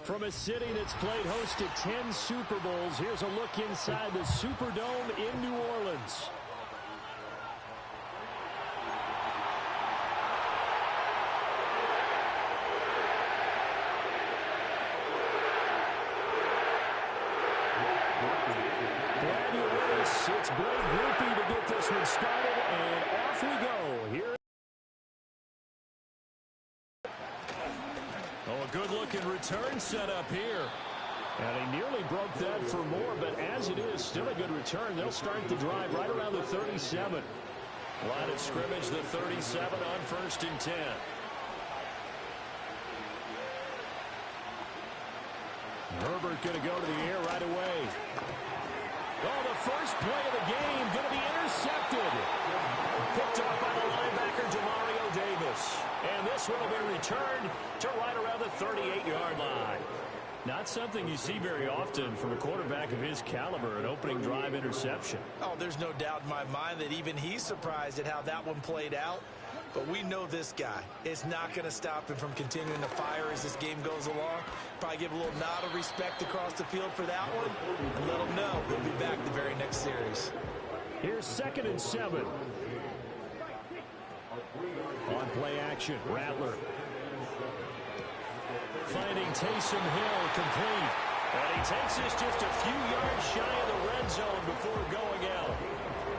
From a city that's played host to 10 Super Bowls, here's a look inside the Superdome in New Orleans. It's Blake Groupie to get this one started, and off we go. Here. Oh, a good-looking return set up here. And he nearly broke that for more, but as it is, still a good return. They'll start the drive right around the 37. Line of scrimmage, the 37 on 1st and 10. Herbert going to go to the air right away. Oh, the first play of the game going to be intercepted. Picked off by the linebacker, Jamario Davis. And this one will be returned to right around the 38-yard line. Not something you see very often from a quarterback of his caliber, an opening drive interception. Oh, there's no doubt in my mind that even he's surprised at how that one played out. But we know this guy is not going to stop him from continuing to fire as this game goes along. Probably give a little nod of respect across the field for that one. And let him know he'll be back the very next series. Here's 2nd and 7. On play action, Rattler. Finding Taysom Hill complete. And he takes this just a few yards shy of the red zone before going out.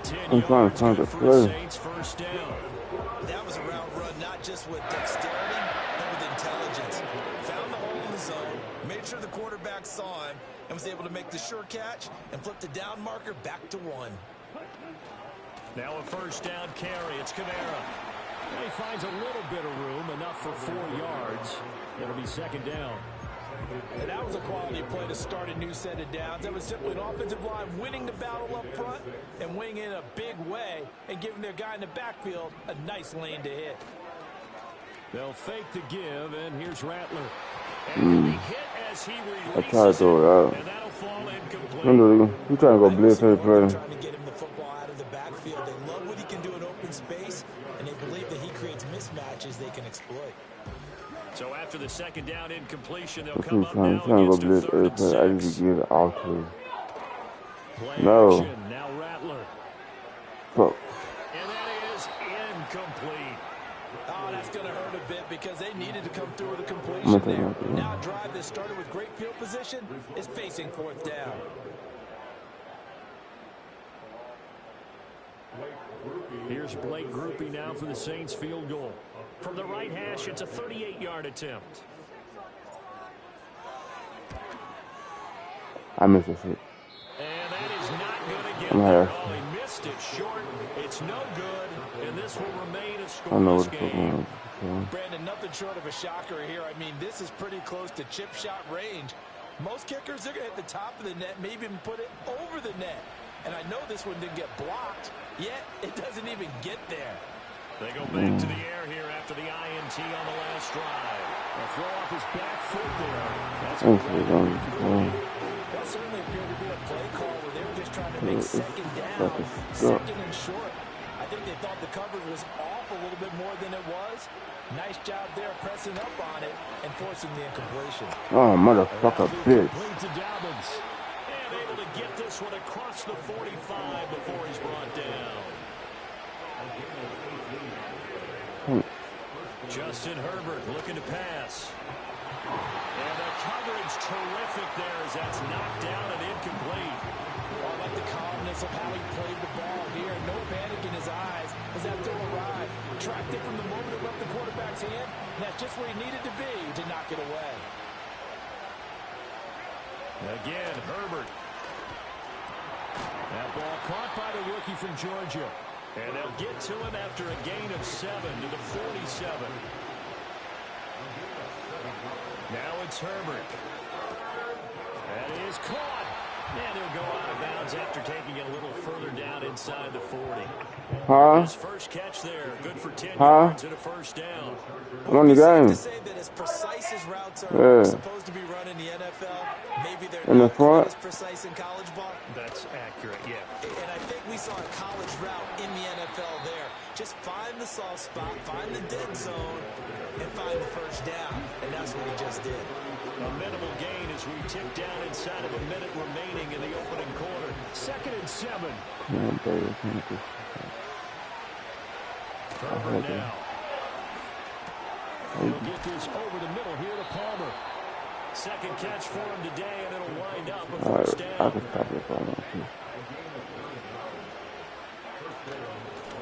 10 yards good for the Saints, first down. That was a route run, not just with dexterity, but with intelligence. Found the hole in the zone, made sure the quarterback saw him, and was able to make the sure catch and flip the down marker back to 1. Now a first down carry. It's Kamara. And he finds a little bit of room, enough for 4 yards. It'll be 2nd down. And that was a quality play to start a new set of downs. That was simply an offensive line winning the battle up front and winning in a big way and giving their guy in the backfield a nice lane to hit. They'll fake the give, and here's Rattler. And he'll be hit as he I tried to throw it out. and that'll fall incomplete. You trying to go blitz every play. Trying to get him the football out of the backfield. They love what he can do in open space, and they believe that he creates mismatches they can exploit. So after the 2nd down incompletion, they'll come up now I'm trying to go blitz every play. I just get it off to No. Now Rattler. Fuck. And that is incomplete. Oh, that's going to hurt a bit because they needed to come through with a completion there. Now a drive that started with great field position is facing 4th down. Here's Blake Groupie now for the Saints field goal. From the right hash, it's a 38-yard attempt. I missed it. And that is not going to get there. Oh, he missed it short. It's no good, and this will remain a scoreless game. Brandon, nothing short of a shocker here. I mean, this is pretty close to chip shot range. Most kickers, they're going to hit the top of the net, maybe even put it over the net. And I know this one didn't get blocked, yet it doesn't even get there. They go back to the air here after the INT on the last drive. A throw off his back foot there. That's that certainly appeared to be a play call where they were just trying to make 2nd down, 2nd and short. I think they thought the coverage was off a little bit more than it was. Nice job there pressing up on it and forcing the incompletion. Oh, motherfucker, bitch. And able to get this one across the 45 before he's brought down. Justin Herbert looking to pass. And the coverage terrific there as that's knocked down and incomplete. Oh, I like the calmness of how he played the ball here. No panic in his eyes as that throw arrived. Tracked it from the moment it left the quarterback's hand. And that's just where he needed to be to knock it away. Again, Herbert. That ball caught by the rookie from Georgia. And they'll get to him after a gain of 7 to the 47. Now it's Herbert. That is caught. And he'll go out of bounds yards after taking it a little further down inside the 40. Huh? His first catch there, good for 10 yards and a first down. I'm on the game. To say that as precise as routes are supposed to be run in the NFL, maybe they're In the not front. as precise in college ball. That's accurate, yeah. And I think we saw a college route in the NFL there. Just find the soft spot, find the dead zone, and find the first down. And that's what he just did. A minimal gain as we tick down inside of a minute remaining in the opening quarter. 2nd and 7. Herbert now. He'll get this over the middle here to Palmer. Second catch for him today, and it'll wind up a first down. I can stop it if I want to.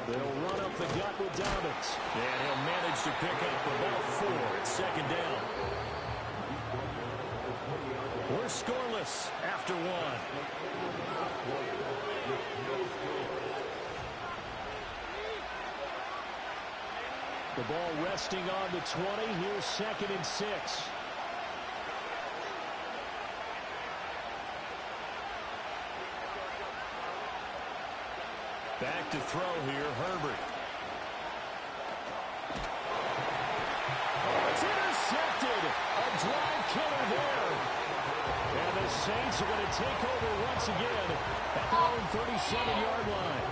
They'll run up the gut with Dobbins. And he'll manage to pick up about 4 at 2nd down. We're scoreless after 1. The ball resting on the 20. Here's 2nd and 6. Back to throw here, Herbert. Oh, it's intercepted. A drive killer there. And the Saints are going to take over once again at their own 37-yard line.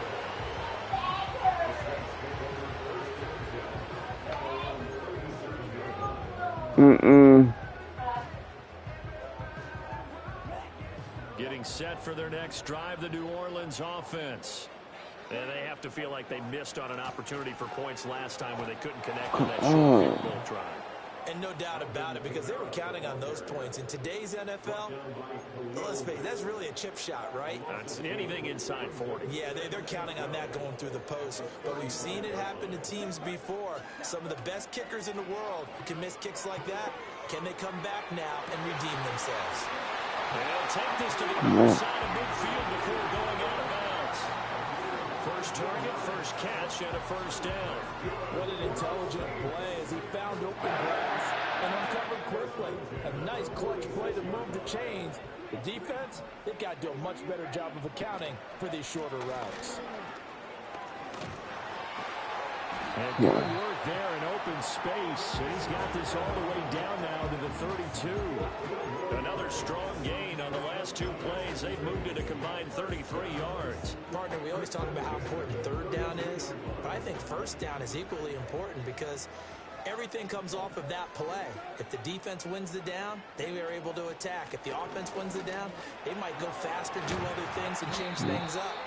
Getting set for their next drive, the New Orleans offense. And they have to feel like they missed on an opportunity for points last time when they couldn't connect on that short field goal drive. And no doubt about it, because they were counting on those points. In today's NFL, let's face it, that's really a chip shot, right? It's anything inside 40. Yeah, they're counting on that going through the post. But we've seen it happen to teams before. Some of the best kickers in the world can miss kicks like that. Can they come back now and redeem themselves? They'll take this to the other side of midfield before going out of bounds. First target, first catch, and a first down. What an intelligent play as he found open grass and uncovered quickly. A nice clutch play to move the chains. The defense, they've got to do a much better job of accounting for these shorter routes. And good work there in open space. He's got this all the way down now to the 32. Another strong gain on the last 2 plays. They've moved it a combined 33 yards. Partner, we always talk about how important third down is, but I think first down is equally important because everything comes off of that play. If the defense wins the down, they are able to attack. If the offense wins the down, they might go faster, do other things, and change things up.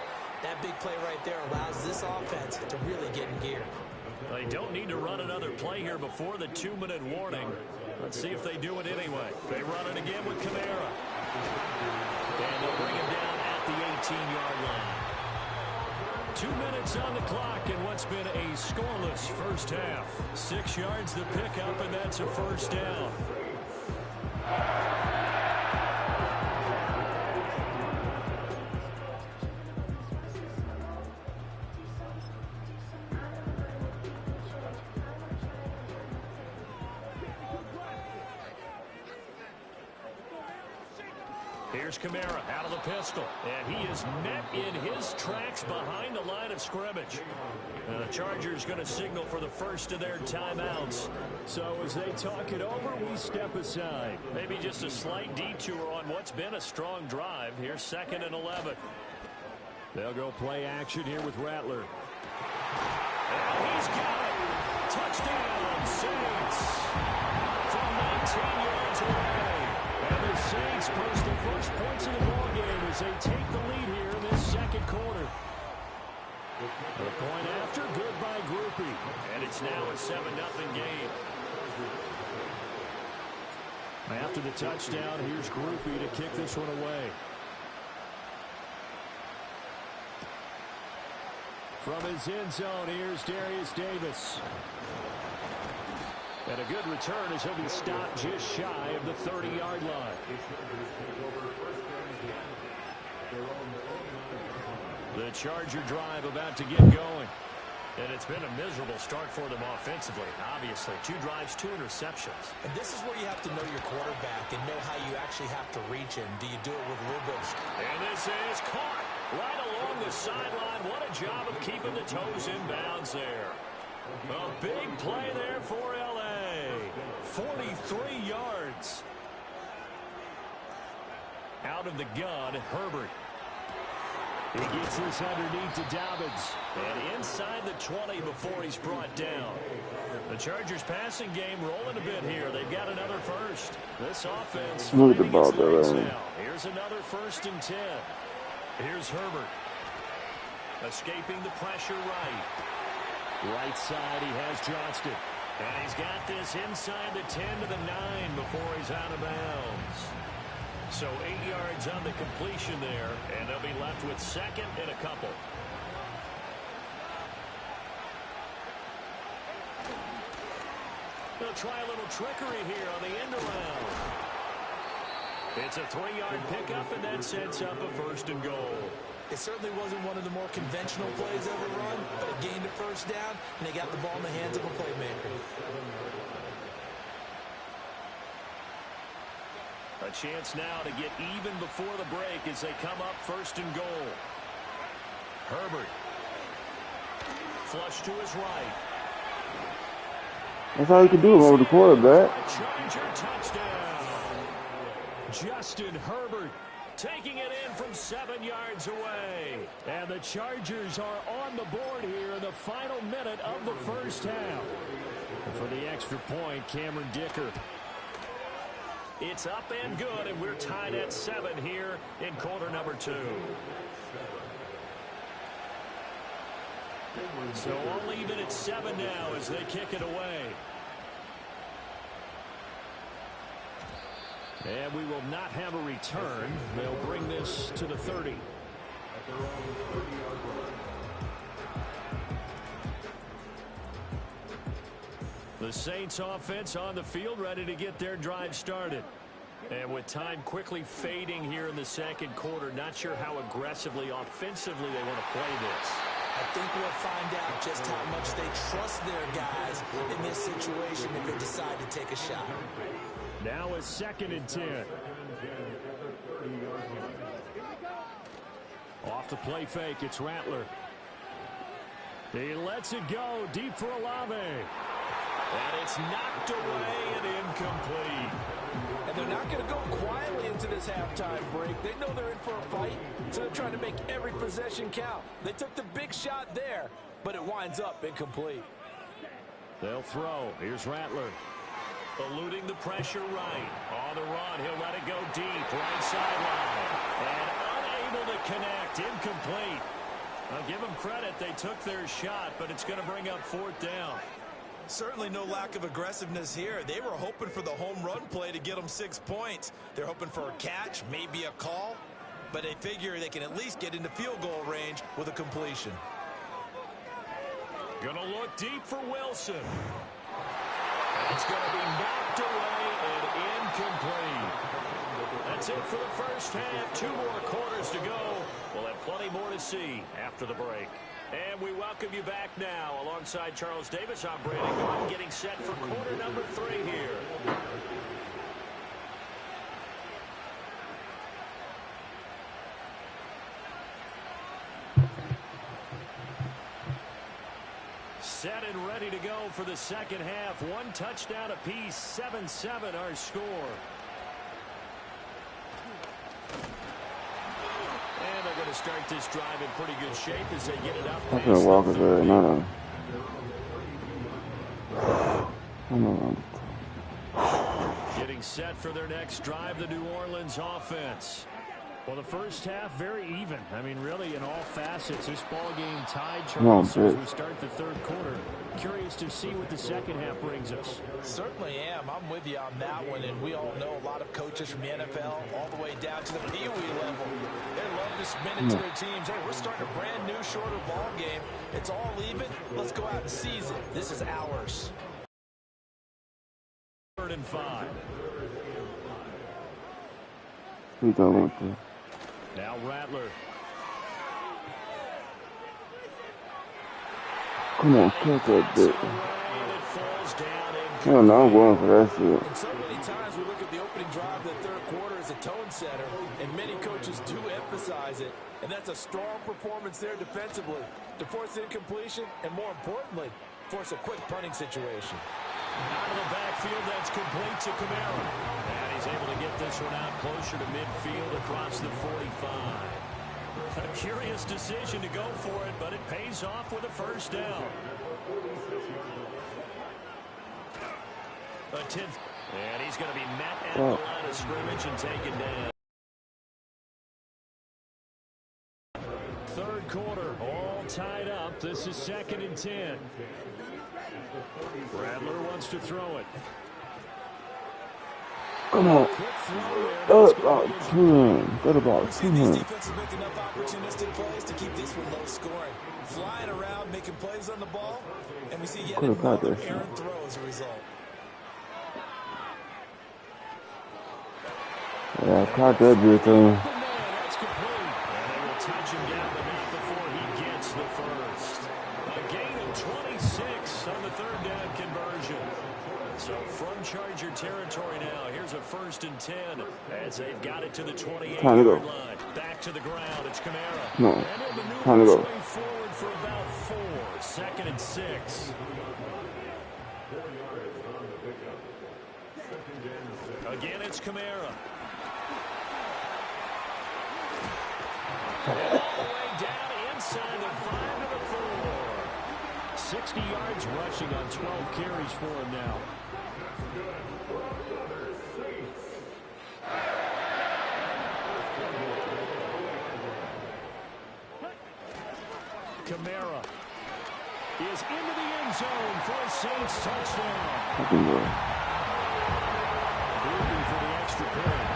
That big play right there allows this offense to really get in gear. They don't need to run another play here before the 2-minute warning. Let's see if they do it anyway. They run it again with Kamara. And they'll bring him down at the 18-yard line. 2 minutes on the clock in what's been a scoreless first half. 6 yards to pick up, and that's a first down. Here's Kamara out of the pistol, and he is met in his tracks behind the line of scrimmage. And the Chargers going to signal for the first of their timeouts. So as they talk it over, we step aside. Maybe just a slight detour on what's been a strong drive. Here's 2nd and 11. They'll go play action here with Rattler. And he's got it. Touchdown, Saints. From 19 yards away. And the Saints post the first points of the ballgame as they take the lead here in this second quarter. The point after, good by Groupie. And it's now a 7-0 game. After the touchdown, here's Groupie to kick this one away. From his end zone, here's Darius Davis. And a good return as he'll be stopped just shy of the 30-yard line. The Charger drive about to get going. And it's been a miserable start for them offensively. Obviously, 2 drives, 2 interceptions. And this is where you have to know your quarterback and know how you actually have to reach him. Do you do it with a little bit of... And this is caught. Right along the sideline. What a job of keeping the toes in bounds there. A big play there for L.A. 43 yards. Out of the gun, Herbert. He gets this underneath to Dobbins. And inside the 20 before he's brought down. The Chargers passing game rolling a bit here. They've got another first. This offense Move the ball, Here's another 1st and 10. Here's Herbert. Escaping the pressure right. Right side, he has Johnston. And he's got this inside the 10 to the 9 before he's out of bounds. So 8 yards on the completion there, and they'll be left with 2nd and a couple. They'll try a little trickery here on the end around. It's a 3-yard pickup, and that sets up a 1st and goal. It certainly wasn't one of the more conventional plays ever run, but it gained a 1st down, and they got the ball in the hands of a playmaker. A chance now to get even before the break as they come up 1st and goal. Herbert. Flush to his right. That's all you can do over the quarterback. Charger touchdown. Justin Herbert taking it in from 7 yards away. And the Chargers are on the board here in the final minute of the 1st half. And for the extra point, Cameron Dicker. It's up and good, and we're tied at 7 here in quarter number 2. So all even at 7 now as they kick it away. And we will not have a return. They'll bring this to the 30. The Saints offense on the field, ready to get their drive started. And with time quickly fading here in the 2nd quarter, not sure how aggressively, offensively they want to play this. I think we'll find out just how much they trust their guys in this situation if they decide to take a shot. Now a 2nd and 10. Off the play fake, it's Rattler. He lets it go deep for Olave. And it's knocked away and incomplete. And they're not going to go quietly into this halftime break. They know they're in for a fight, so they're trying to make every possession count. They took the big shot there, but it winds up incomplete. They'll throw. Here's Rattler. Eluding the pressure right. On the run, he'll let it go deep. Right sideline. And unable to connect. Incomplete. I'll give them credit. They took their shot, but it's going to bring up 4th down. Certainly no lack of aggressiveness here. They were hoping for the home run play to get them 6 points. They're hoping for a catch, maybe a call, but they figure they can at least get into field goal range with a completion. Gonna look deep for Wilson. It's gonna be knocked away and incomplete. That's it for the 1st half. 2 more quarters to go. We'll have plenty more to see after the break. And we welcome you back now. Alongside Charles Davis, I'm Brandon Gordon, getting set for quarter number 3 here. Set and ready to go for the 2nd half. 1 touchdown apiece, 7-7 our score. And they're going to start this drive in pretty good shape as they get it up. I'm gonna walk over there. Getting set for their next drive, the New Orleans offense. Well, the 1st half, very even. I mean, really, in all facets, this ball game tied, Charles, as we start the 3rd quarter. Curious to see what the 2nd half brings us. Certainly am. I'm with you on that one, and we all know a lot of coaches from the NFL all the way down to the Pee Wee level. They love to spin it to their teams. Hey, we're starting a brand new, shorter ball game. It's all even. Let's go out and seize it. This is ours. 3rd and 5. Now Rattler. Come on, catch that bit. And it falls down Hell no, I'm going for that shit. And so many times we look at the opening drive of the third quarter as a tone setter, and many coaches do emphasize it. And that's a strong performance there defensively to force incompletion and, more importantly, force a quick punting situation. Out of the backfield, that's complete to Camara. And he's able to get this one out closer to midfield across the 45. A curious decision to go for it, but it pays off with a first down. A 10th. And he's going to be met at the line of scrimmage and taken down. Third quarter, all tied up. This is 2nd and 10. Rattler wants to throw it. Come on. About 10. Got about 10. These defenses make enough opportunistic plays to keep this one low scoring. Flying around, making plays on the ball, and we see yet another errant throw as a result. Yeah, I caught that bitch thing. That's complete. And they will touch him down the net before he gets the first. A gain of 26 on the third down conversion. So from Charger territory now, here's a 1st and 10 as they've got it to the 28-yard line. Back to the ground, it's Camara. No, And he'll maneuver time to go. his way forward for about 4. 2nd and 6. Again, it's Camara. All the way down inside the 5 to the 4. 60 yards rushing on 12 carries for him now. Camara is into the end zone for a Saints touchdown. Groovy for the extra point.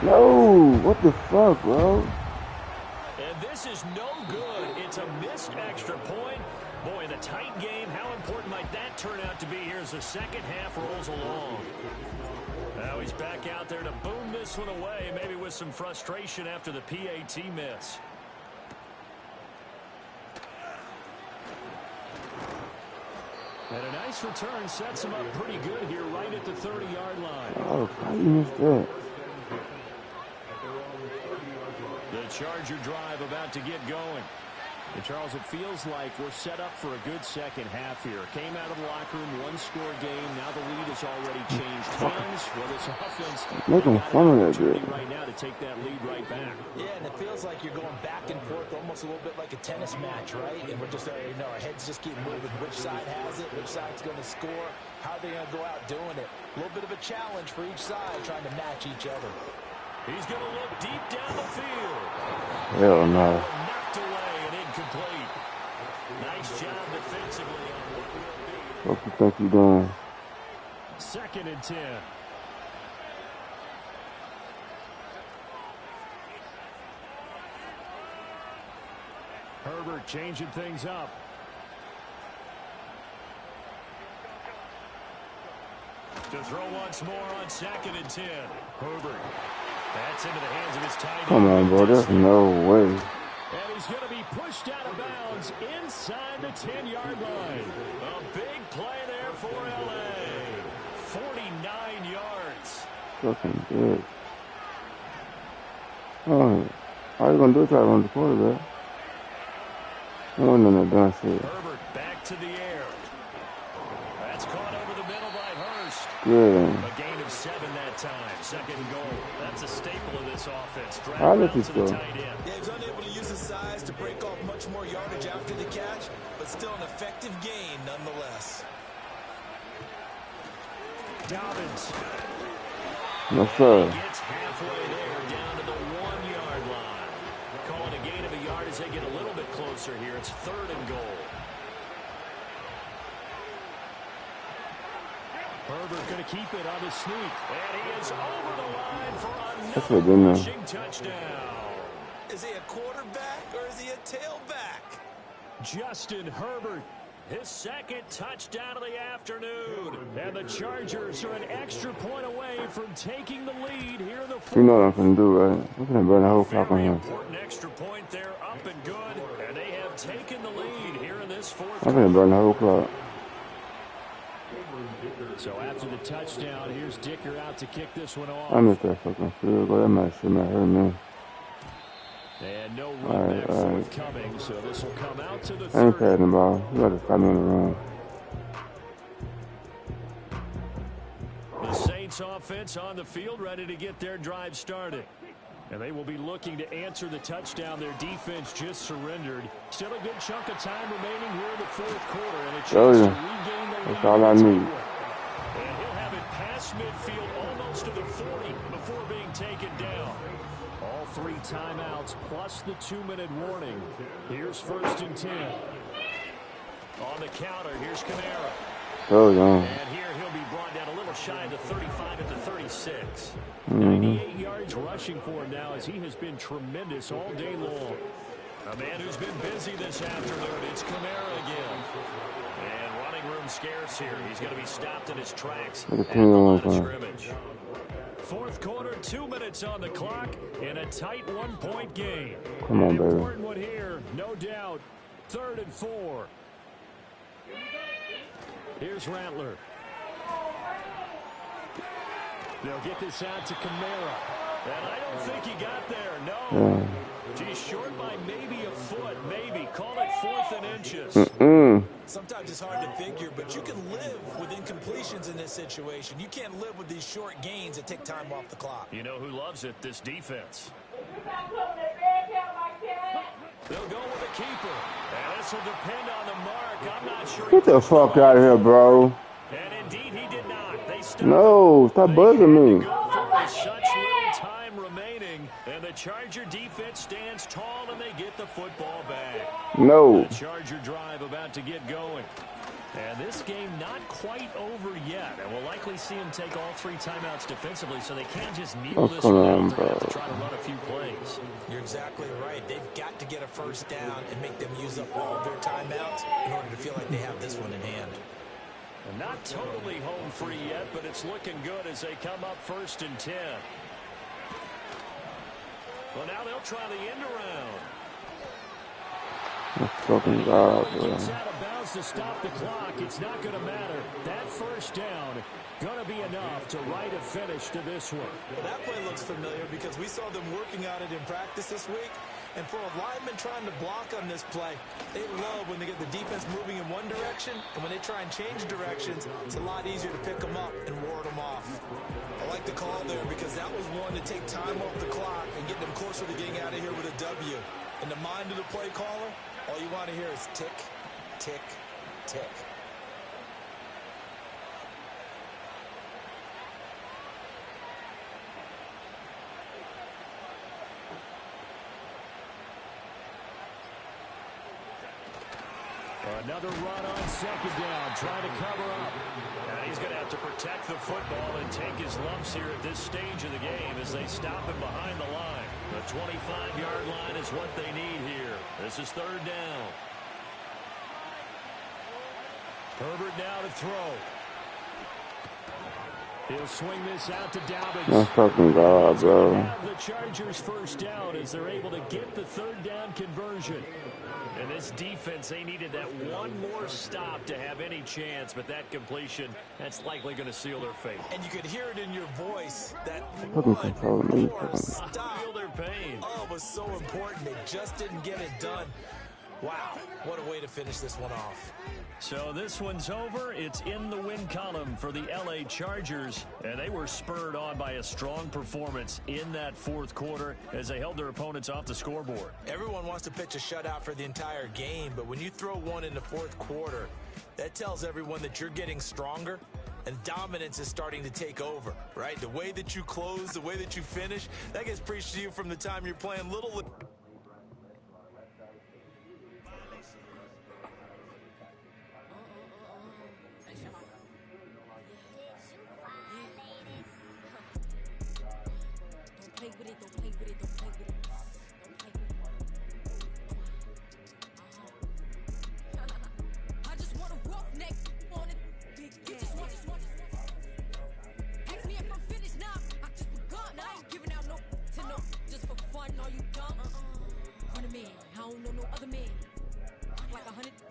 No, what the fuck, bro? And this is no good. It's a missed extra point. Boy, in a tight game, how important might that turn out to be here as the second half rolls along? Now he's back out there to boom this one away, maybe with some frustration after the PAT miss. And a nice return sets him up pretty good here right at the 30-yard line. Oh, how you missed that? The Charger drive about to get going. And Charles, it feels like we're set up for a good second half here. Came out of the locker room, one-score game. Now the lead has already changed hands. Well, this offense Making fun of that dude. right now to take that lead right back. Yeah, and it feels like you're going back and forth almost a little bit like a tennis match, right? And we're just, our heads just keep moving. Which side has it? Which side's going to score? How are they going to go out doing it? A little bit of a challenge for each side trying to match each other. He's going to look deep down the field. Hell no. Knocked away and incomplete. Nice job defensively on what will be. What you think you doing? 2nd and 10. Herbert changing things up. To throw once more on 2nd and 10. Herbert. That's into the hands of his tight end. Come on, bro. There's no way. And he's going to be pushed out of bounds inside the 10-yard line. A big play there for L.A. 49 yards. Fucking good. Oh, all you gonna do is try to run the quarterback. No, done shit. Herbert back to the air. That's caught over the middle by Hurst. Good. A gain of 7 that time. 2nd and goal. That's a staple of this offense. Drag I'll let out this to the go. tight end. Yeah, he's unable to use his size to break off much more yardage after the catch, but still an effective gain nonetheless. Dobbins. No, sir. Gets halfway there, down to the 1-yard line. Calling a gain of a yard as they get a little bit closer here. It's 3rd and goal. Herbert going to keep it on the sneak. And he is over the line for another rushing touchdown. Is he a quarterback or is he a tailback? Justin Herbert, his 2nd touchdown of the afternoon. And the Chargers are an extra point away from taking the lead here in the fourth. You know what I'm gonna do, right? I'm gonna burn the whole clock on Very him. important extra point there, up and good. And they have taken the lead here in this fourth I'm gonna burn the whole clock. So after the touchdown, here's Dicker out to kick this one off. I missed that fucking field goal. That might hurt me. And no run back forthcoming, so this will come out to the 30. I ain't passing the ball. You got to stop me on the run. The Saints offense on the field, ready to get their drive started. And they will be looking to answer the touchdown their defense just surrendered. Still a good chunk of time remaining here in the fourth quarter, and a chance to regain the lead. That's all I need. And he'll have it past midfield almost to the 40 before being taken down. All 3 timeouts plus the 2-minute warning. Here's 1st and 10. On the counter, here's Kamara. Oh, yeah. And here he'll be brought down a little shy of the 35 at the 36. 98 yards rushing for him now as he has been tremendous all day long. A man who's been busy this afternoon. It's Kamara again. And running room scarce here. He's going to be stopped in his tracks at the line of scrimmage. Fourth quarter, 2 minutes on the clock in a tight 1-point game. Come on, baby. Important one here, no doubt. 3rd and 4. Here's Rattler. They'll get this out to Kamara. And I don't think he got there, no. He's short by maybe a foot, maybe. Call it 4th and inches. Sometimes it's hard to figure, but you can live with incompletions in this situation. You can't live with these short gains that take time off the clock. You know who loves it? This defense. They'll go with a keeper. And this will depend on the mark. I'm not sure. Get the fuck out of here, bro. And indeed, he did not. No, stop buzzing me. Such little time remaining, and the Charger defense stands tall, and they get the football back. No. The Charger drive about to get going. And this game not quite over yet, and we'll likely see them take all 3 timeouts defensively, so they can't just kneel this one out. They're going to have to try to run a few plays. You're exactly right. They've got to get a first down and make them use up all of their timeouts in order to feel like they have this one in hand. And not totally home free yet, but it's looking good as they come up 1st and 10. Well, now they'll try the end around. Fucking God, bro. Gets out of bounds to stop the clock. It's not going to matter. That first down going to be enough to write a finish to this one. Well, that play looks familiar because we saw them working on it in practice this week. And for a lineman trying to block on this play, they love when they get the defense moving in one direction, and when they try and change directions, it's a lot easier to pick them up and ward them off. I like the call there because that was one to take time off the clock and get them closer to getting out of here with a W. In the mind of the play caller, all you want to hear is tick, tick, tick. Another run on 2nd down, trying to cover up. And he's going to have to protect the football and take his lumps here at this stage of the game as they stop him behind the line. The 25-yard line is what they need here. This is 3rd down. Herbert now to throw. He'll swing this out to Dobbins. My fucking God, bro. The Chargers first down as they're able to get the 3rd down conversion. And this defense, they needed that one more stop to have any chance, but that completion, that's likely going to seal their fate. And you could hear it in your voice, that Control me. one more stop. Feel their pain. Oh, it was so important. They just didn't get it done. Wow, what a way to finish this one off. So this one's over. It's in the win column for the LA Chargers, and they were spurred on by a strong performance in that 4th quarter as they held their opponents off the scoreboard. Everyone wants to pitch a shutout for the entire game, but when you throw one in the 4th quarter, that tells everyone that you're getting stronger and dominance is starting to take over, right? The way that you close, the way that you finish, that gets preached to you from the time you're playing little.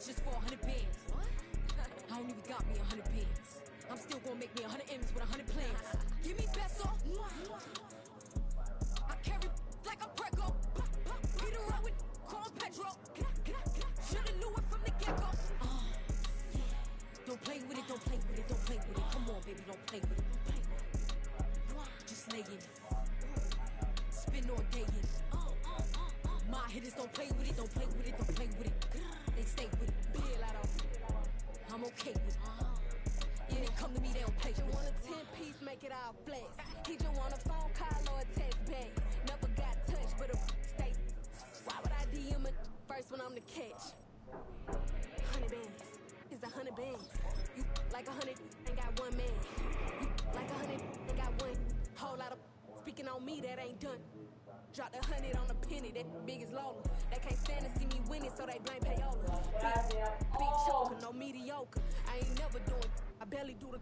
Just for 100 bands. I don't even got me 100 bands. I'm still gonna make me 100 M's with 100 plans. Give me best off. I carry like I'm Prego. Beat around with Chrome Petro. Shoulda knew it from the get-go. Don't play with it, don't play with it, don't play with it. Come on, baby, don't play with it, don't play with it. Just lay in it. Spin all day in it. My hitters don't play with it, don't play with it, don't play with it. They stay with it. Bill out of I'm okay with it. Yeah, they come to me, they don't play with it. You want a 10-piece, make it all flex. He just want a phone call or a text back. Never got touched, but a stay. Why would I DM it first when I'm the catch? 100 bands. It's 100 bands. You like 100 ain't got one man. You like 100 ain't got one. Whole lot of speaking on me that ain't done. Dropped 100 on a penny, that big as Lola. They can't stand to see me winning, so they blame payola. Big choker, no mediocre. I ain't never doing, I barely do the.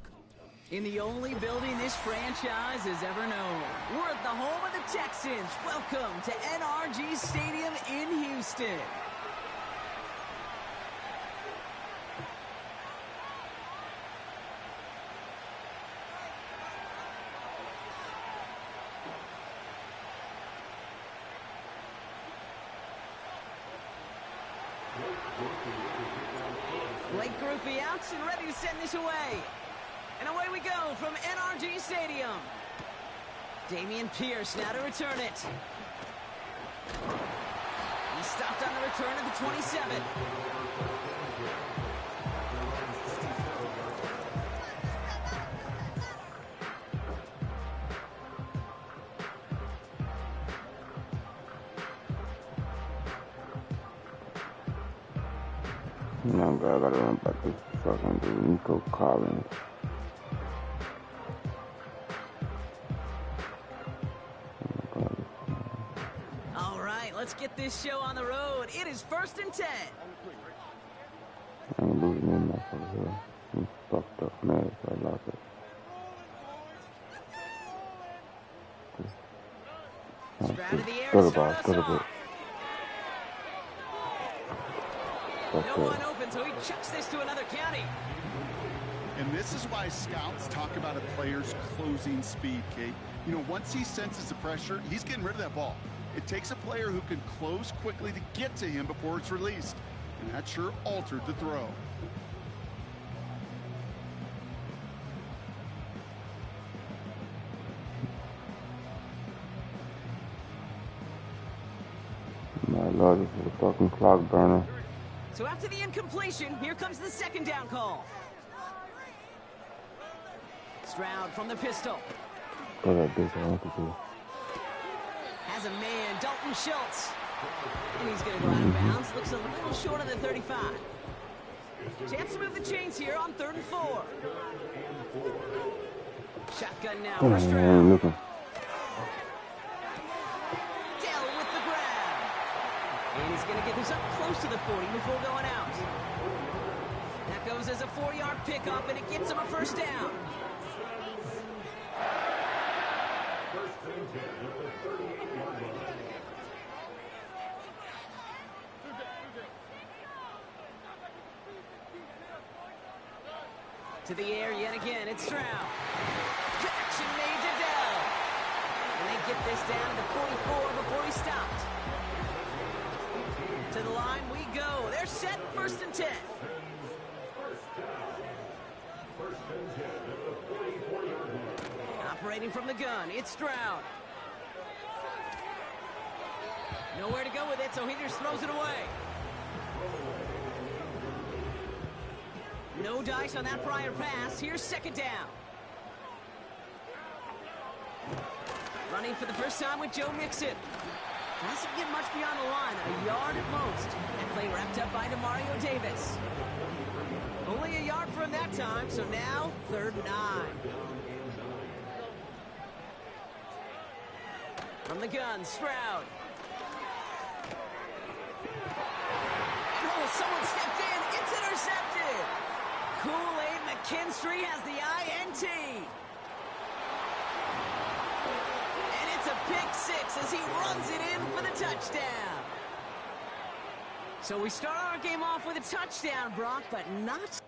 In the only building this franchise has ever known. We're at the home of the Texans. Welcome to NRG Stadium in Houston. Blake Groupie out and ready to send this away. And away we go from NRG Stadium. Damian Pierce now to return it. He stopped on the return of the 27. Now I gotta run back this fucking dude, Nico Collins. All right, let's get this show on the road. It is 1st and 10. I ain't losing in that for here. Some fucked up mess. I like it. Stroud to the air Go to to start ball, us go to off. ball. No one open, so he chucks this to another county. And this is why scouts talk about a player's closing speed, Kate. You know, once he senses the pressure, he's getting rid of that ball. It takes a player who can close quickly to get to him before it's released. And that sure altered the throw. My lord, this is a fucking clock burner. So after the incompletion, here comes the 2nd down call. Stroud from the pistol. Go that bitch, I want to do. Has a man, Dalton Schultz. And he's going to go out of bounds. Looks a little short of the 35. Chance to move the chains here on 3rd and 4. Shotgun now for I Stroud. ain't looking. Dell with the grab. And he's going to get this up close to the 40 before going out. That goes as a 4-yard pickup, and it gets him a 1st down. To the air yet again, it's Stroud. Connection made to Dell. And they get this down to the 44 before he stopped. To the line we go. They're set, 1st and 10. Operating from the gun, it's Stroud. Nowhere to go with it, so he just throws it away. No dice on that prior pass. Here's 2nd down. Running for the first time with Joe Mixon. Doesn't get much beyond the line, a yard at most. That play wrapped up by Demario Davis. Only a yard for him that time, so now 3rd and 9. From the gun, Stroud. Oh, someone stepped in. It's intercepted. Kool-Aid McKinstry has the INT. And it's a pick 6 as he runs it in for the touchdown. So we start our game off with a touchdown, Brock, but not...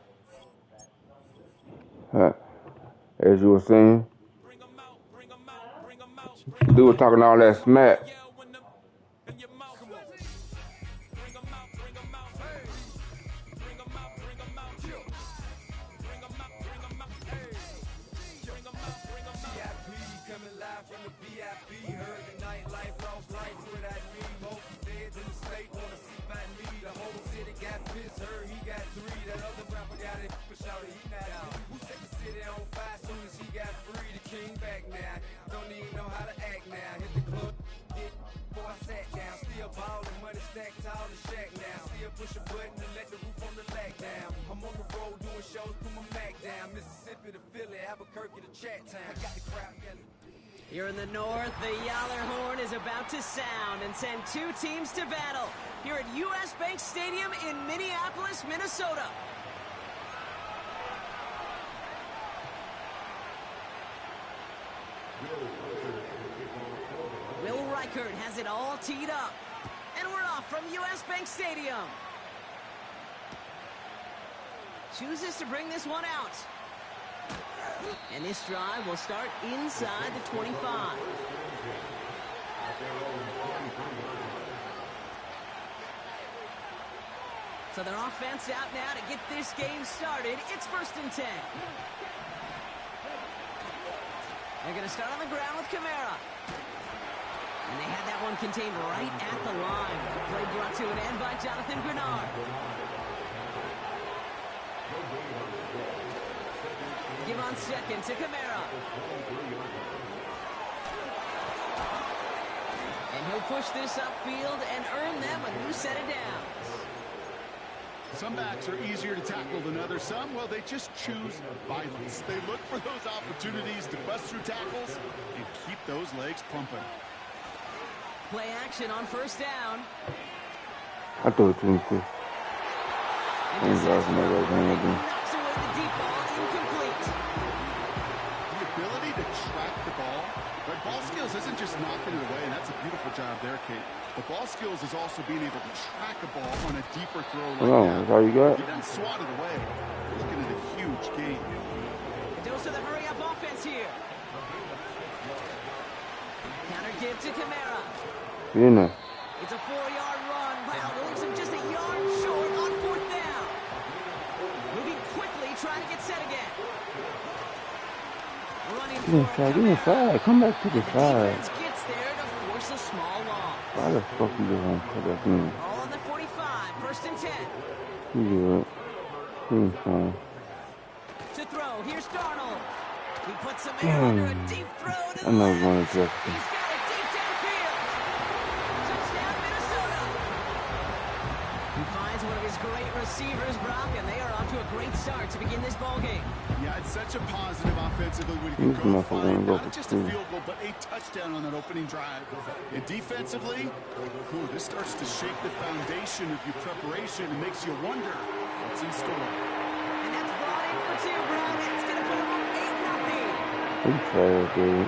As you were saying, dude was talking all that smack. Here in the north, the Yaller horn is about to sound and send two teams to battle here at U.S. Bank Stadium in Minneapolis, Minnesota. Will Reichert has it all teed up. And we're off from U.S. Bank Stadium. Chooses to bring this one out. And this drive will start inside the 25. So their offense out now to get this game started. It's 1st and 10. They're going to start on the ground with Kamara. And they had that one contained right at the line. Play brought to an end by Jonathan Grenard. Give on second to Kamara. And he'll push this upfield and earn them a new set of downs. Some backs are easier to tackle than others. Some, well, they just choose violence. They look for those opportunities to bust through tackles and keep those legs pumping. Play action on 1st down. I thought it was too. Knocks away the deep ball, incomplete. The ability to track the ball, but ball skills isn't just knocking it away, and that's a beautiful job there, Kate. The ball skills is also being able to track a ball on a deeper throw like that. That's all you got? He doesn't swat it away. You're looking at a huge game. A dose of the hurry-up offense here. Counter give to Kamara. You know. It's a 4-yard run. Wow, leaves him just a yard short on 4th down. Moving quickly, trying to get set again. Running Get inside. Come back to the side. Defense gets there to force a small loss. Why the fuck you just want to put that in? All on the 45, 1st and 10. You good. Fine. To throw, here's Darnold. He puts some air under a deep throw to the I'm not left. going to check. He's got it deep downfield. Touchdown, Minnesota. He finds one of his great receivers, Brock, and they are off to a great start to begin this ball game. Yeah, it's such a positive offensively when you can go find not just a field goal, but a touchdown on that opening drive. And defensively, this starts to shake the foundation of your preparation and makes you wonder what's in store. And that's brought in for 2, Brock. That's going to put him up 8-0. I'm tired, dude.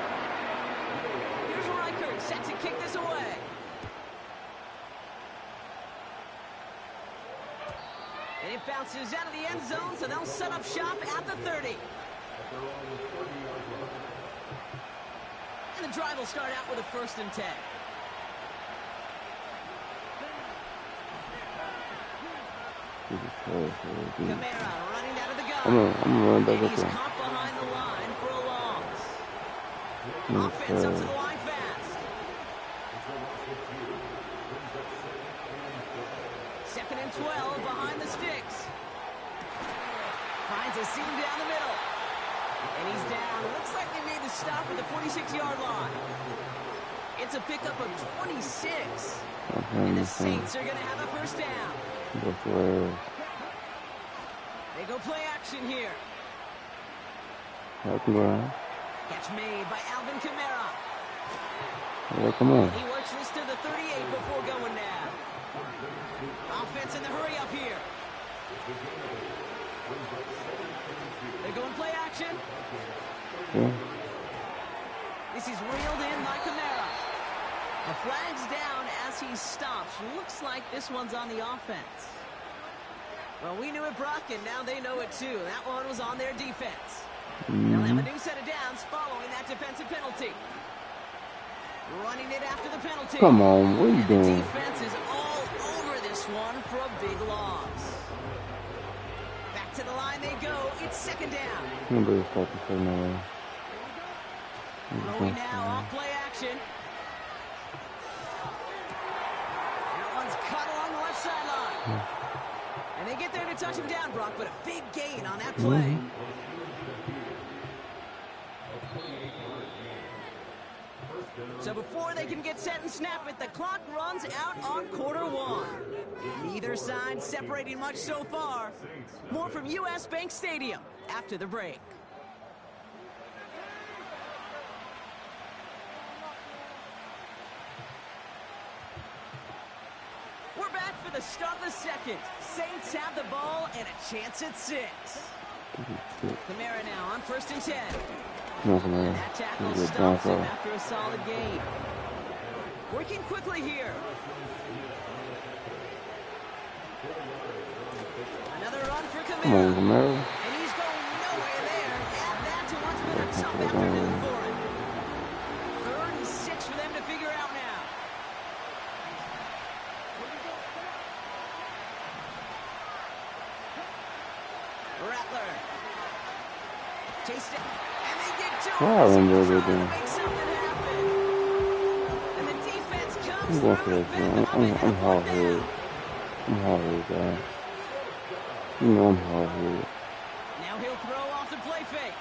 Here's Reichert set to kick this away. And it bounces out of the end zone, so they'll set up shop at the 30. And the drive will start out with a 1st and 10. Kamara running out of the gun. I'm gonna run back and up he's there. caught behind the line for a loss. Offense up to the line fast. 2nd and 12 behind the sticks. Finds a seam down the middle. And he's down. Looks like they made the stop at the 46-yard line. It's a pickup of 26. And the Saints are going to have a 1st down. They go play action here. Catch made by Alvin Kamara. Yeah, come on. And he works this to the 38 before going down. Offense in the hurry up here. They're going play action. Yeah. This is reeled in by Kamara. The flag's down as he stops. Looks like this one's on the offense. Well, we knew it, Brock, and now they know it too. That one was on their defense. They'll have a new set of downs following that defensive penalty. Running it after the penalty. Come on, what are you and doing? The defense is all over this one for a big loss. Back to the line they go. It's second down. Nobody start to say no way. Throwing now off play action. That one's cut along the left sideline. And they get there to touch him down, Brock, but a big gain on that play. So before they can get set and snap it, the clock runs out on quarter one. Neither side separating much so far. More from U.S. Bank Stadium after the break. We're back for the start of the second. Saints have the ball and a chance at 6. Kamara now on 1st and 10. And that tackle stops him after a solid gain. Working quickly here. Another run for Kamara. And he's going nowhere there. Add that to what's been a tough afternoon for him. 3rd and 6 for them to figure out now. Rattler. Chased it. And they get to him. Wow, So I'm he's really trying to good. make something happen. And the defense comes I'm going for through this, and pick man. them up and I'm hard get headed. down. I'm hard headed, guys. You know I'm hard headed. Now he'll throw off the play fake.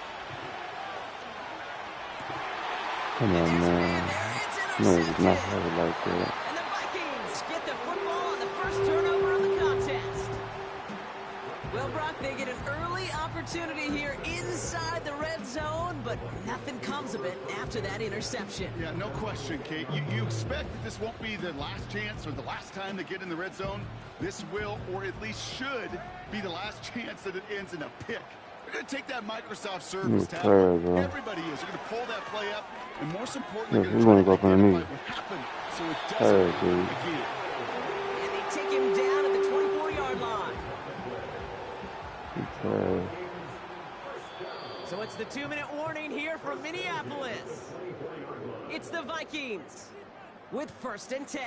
Come on, There's a man man. there. It's No, it's not intercepted. hard like that. And the Vikings get the football on the first turnover of the contest. Well, Brock, they get an early opportunity here inside the red zone, but nothing comes of it after that interception. Yeah, no question, Kate. You expect that this won't be the last chance or the last time they get in the red zone. This will, or at least should, be the last chance that it ends in a pick. They're going to take that Microsoft Service tablet. Everybody is. They're going to pull that play up, and most importantly, they're going to try to identify what happened so it doesn't happen again. And they take him down at the 24-yard line. So it's the 2-minute warning here from Minneapolis. It's the Vikings with 1st and 10.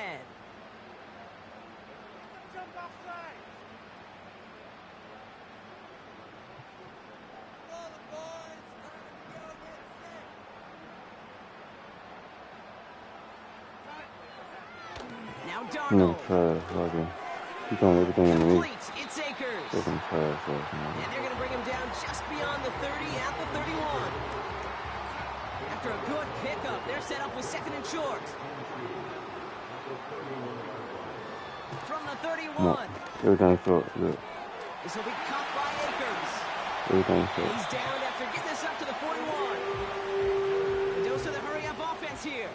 Now Darnold. He's doing everything in the league. Completes. It's Akers. Taking trash off, man. And they're going to bring him down just beyond the 30 at the 31. After a good pickup, they're set up with 2nd and short. From the 31. No, everything's short. Good. This will be caught by Akers. Everything's short. He's down after getting this up to the 41. The dose of the hurry-up offense here.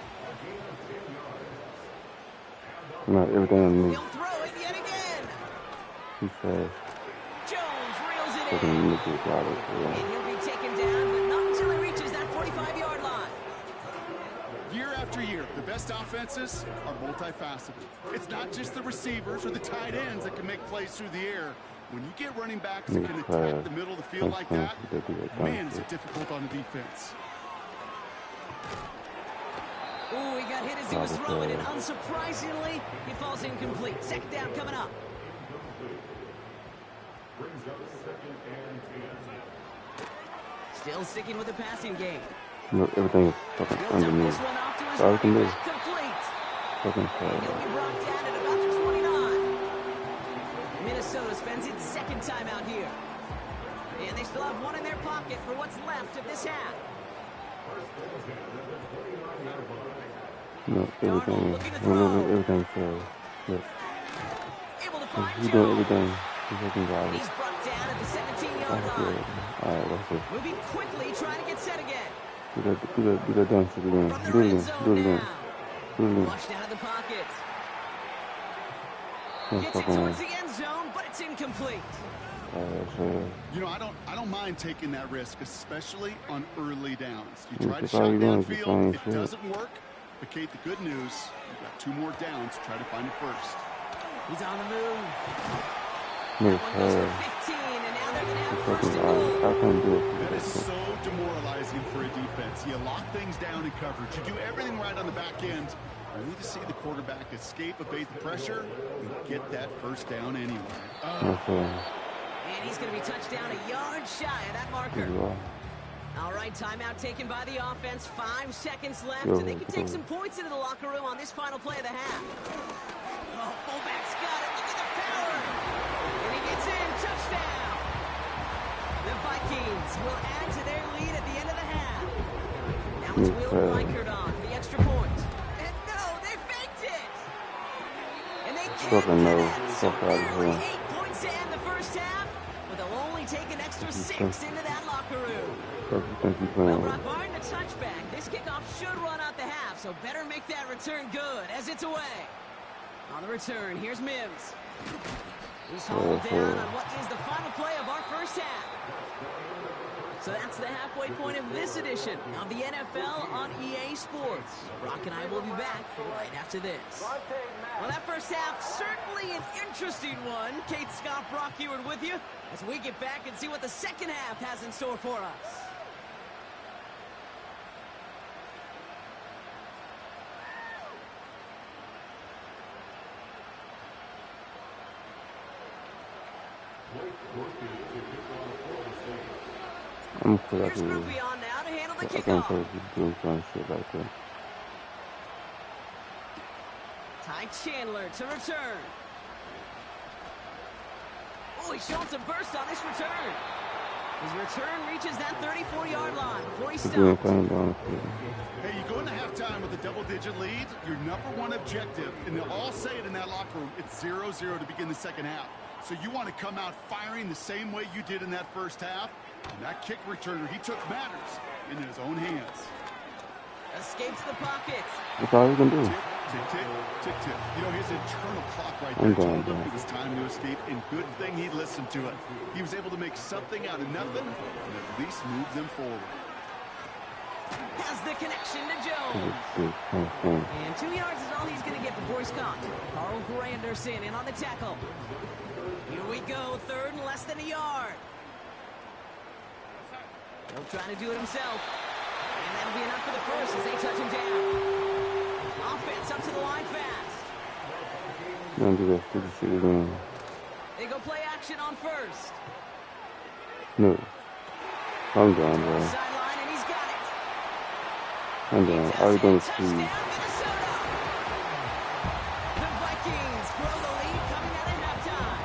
No, everything in the league. He'll throw it yet again. He's fast. Jones reels it Taking in. the niggas out of And it. he'll be taken down, but not until he reaches that 45-yard line. Year after year, the best offenses are multifaceted. It's not just the receivers or the tight ends that can make plays through the air. When you get running backs that can attack the middle of the field like that, man, is it difficult on the defense. Ooh, he got hit as he was throwing it. Unsurprisingly, he falls incomplete. 2nd down coming up. Still sticking with the passing game. No, everything is fucking He'll dump underneath. this one off to his All I can running do. back, complete. Fucking And trash. he'll be brought down at about the 29. Minnesota spends its 2nd time out here. And they still have one in their pocket for what's left of this half. No, everything. Everything's trash. Look, Able to find he's doing Jones. everything. He's looking And garbage. he's brought down at the 17-yard That's line. good. Alright, that's it. Moving quickly, trying to get set again. Do that dance again. From the Do it red again. zone Do it again. now. Do it again. Flushed out of the pocket. That's Gets it fucking towards the end zone, but it's incomplete. You know, I don't mind taking that risk, especially on early downs. You try to That's all shot you're doing is downfield, it shit. doesn't work. But Kate, the good news, you've got 2 more downs to try to find it first. He's on the move. No, That one goes for 15, and now they're going to have first and I goal. can't do That it. is so demoralizing for a defense. You lock things down in coverage. You do everything right on the back end. You need to see the quarterback escape, evade the pressure, and get that first down anyway. And he's going to be touched down a yard shy of that marker. All right, timeout taken by the offense. 5 seconds left, and they can take some points into the locker room on this final play of the half. Oh, fullback's got it. Look at the power. And he gets in. Touchdown. The Vikings will add to their lead at the end of the half. Now it's Will Reichert on for the extra point. And no, they faked it. And they can't connect. So barely 8 points to end the first half, but they'll only take an extra 6 into that locker room. Well, Brock Martin, a touchback. This kickoff should run out the half, so better make that return good as it's away. On the return, here's Mims. He's hauled down on what is the final play of our first half. So that's the halfway point of this edition of the NFL on EA Sports. Brock and I will be back right after this. Well, that first half, certainly an interesting one. Kate, Scott, Brock Eward with you as we get back and see what the second half has in store for us. I'm cool. Here's Groupie on now to handle the I can't kickoff. do some shit like that. Ty Chandler to return. Oh, he's showing some burst on this return. His return reaches that 34-yard line before he stops. Hey, you go into halftime with a double-digit lead, your number one objective, and they'll all say it in that locker room, it's 0-0 to begin the second half. So you want to come out firing the same way you did in that first half. And that kick returner, he took matters in his own hands. Escapes the pocket. That's all you can do. Tick, tick, tick, tick, tick. You know, his internal clock right there told him it was time to escape, and good thing he listened to it. He was able to make something out of nothing and at least move them forward. Has the connection to Jones. And 2 yards is all he's going to get before he's caught. Carl Granderson in on the tackle. Here we go, third and less than a yard. He'll try to do it himself. And that'll be enough for the first as they touch him down. Offense up to the line fast. Don't do that stupid shit again. They go play action on first. No. I'm done, On bro. the sideline, and he's got it. I'm done. All you're gonna see. Touchdown, Minnesota. The Vikings grow the lead coming out of halftime.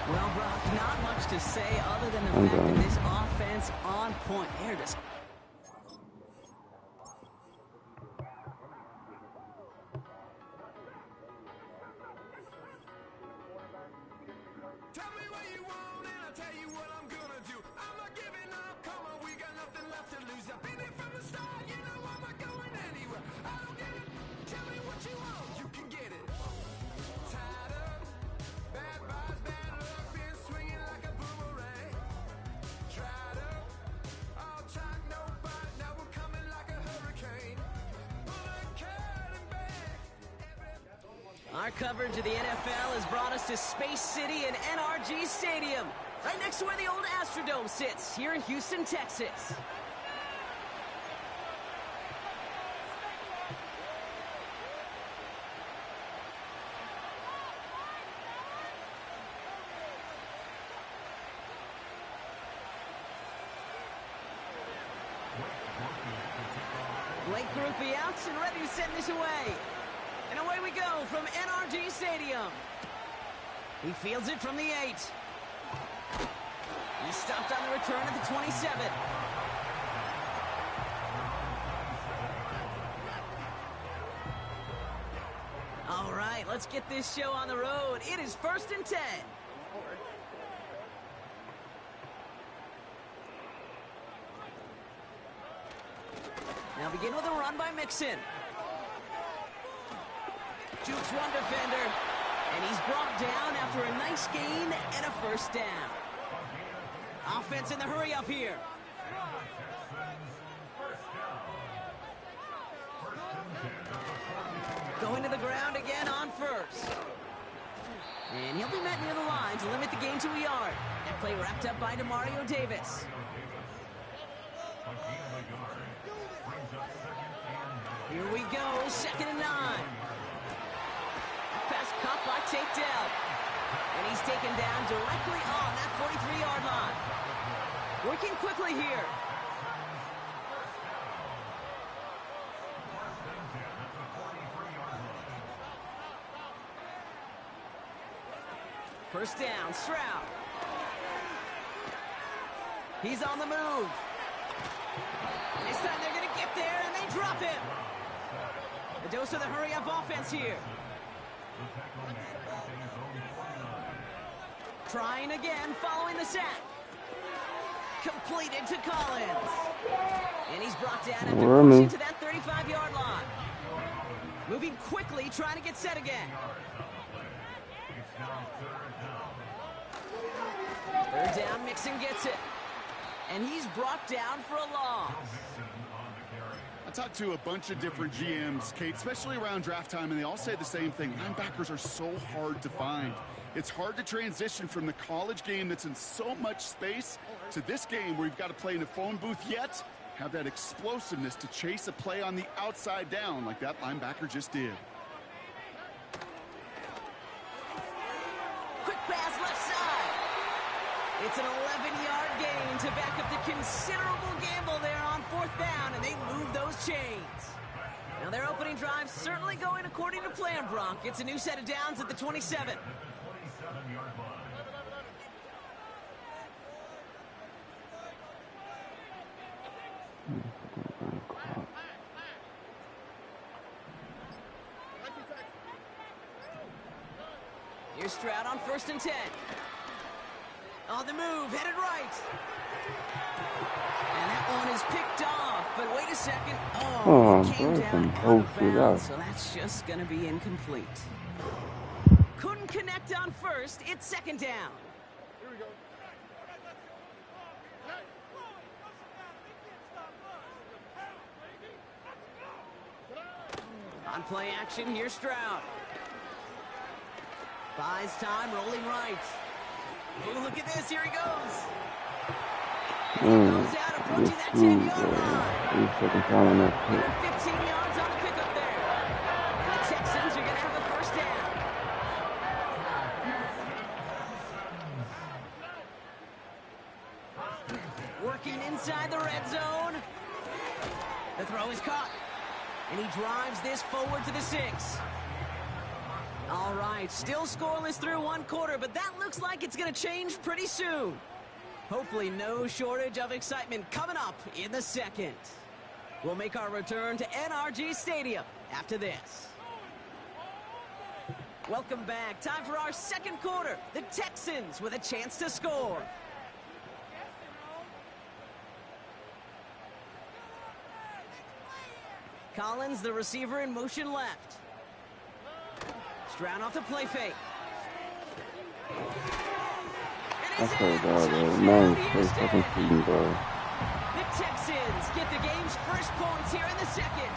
Well, Brock, not much to say other than the fact that this offense on point. They're just Tell me what you want and I'll tell you what I'm gonna do. I'm not giving up, come on, we got nothing left to lose. I've been here from the start, you know I'm not going anywhere. I don't get it, tell me what you want, you can get it. Tied up, bad vibes, bad luck, been swinging like a boomerang. Tried up, all talk, no bite, now we're coming like a hurricane. Bullet, cut, and back. Our coverage of the NFL has brought us to Space City and NRG Stadium, right next to where the old Astrodome sits, here in Houston, Texas. Blake Groupie out and ready to send this away. And away we go from NRG Stadium. He fields it from the 8. He's stopped on the return at the 27. All right, let's get this show on the road. It is 1st and 10. Now begin with a run by Mixon. Jukes one defender, and he's brought down after a nice gain and a first down. Offense in the hurry up here. Going to the ground again on first. And he'll be met near the line to to limit the gain to a yard. That play wrapped up by Demario Davis. Here we go, 2nd and 9. Pass caught by Tate Dell. And he's taken down directly on that 43-yard line. Working quickly here. First down, Stroud. He's on the move. This time they're going to get there, and they drop him. A dose of the hurry-up offense here. Trying again, following the sack. Completed to Collins. And he's brought down after pushing to that 35-yard line. Moving quickly, trying to get set again. Third down, Mixon gets it. And he's brought down for a loss. I talked to a bunch of different GMs, Kate, especially around draft time, and they all say the same thing. Linebackers are so hard to find. It's hard to transition from the college game that's in so much space to this game where you've got to play in a phone booth, yet have that explosiveness to chase a play on the outside down like that linebacker just did. Quick pass left side. It's an 11-yard gain to back up the considerable gamble there on 4th down, and they move those chains. Now their opening drive certainly going according to plan, Bronk. It's a new set of downs at the 27. Here's Stroud on 1st and 10. On the move, headed right. And that one is picked off, but wait a second. Oh, it came down out of bounds, so that's just going to be incomplete. Couldn't connect on 1st. It's 2nd down. Here we go. On play action, here's Stroud. Buys time, rolling right. Oh, look at this, here he goes. And he goes out, approaching that 10-yard line. 15 yards on the pickup there. And the Texans are going to have a 1st down. Working inside the red zone. The throw is caught. And he drives this forward to the 6. All right, still scoreless through 1 quarter, but that looks like it's going to change pretty soon. Hopefully no shortage of excitement coming up in the 2nd. We'll make our return to NRG Stadium after this. Welcome back. Time for our 2nd quarter. The Texans with a chance to score. Collins, the receiver, in motion left. Stroud off the play fake. I swear to God, man, play fucking shooting, bro. The Texans get the game's first points here in the 2nd.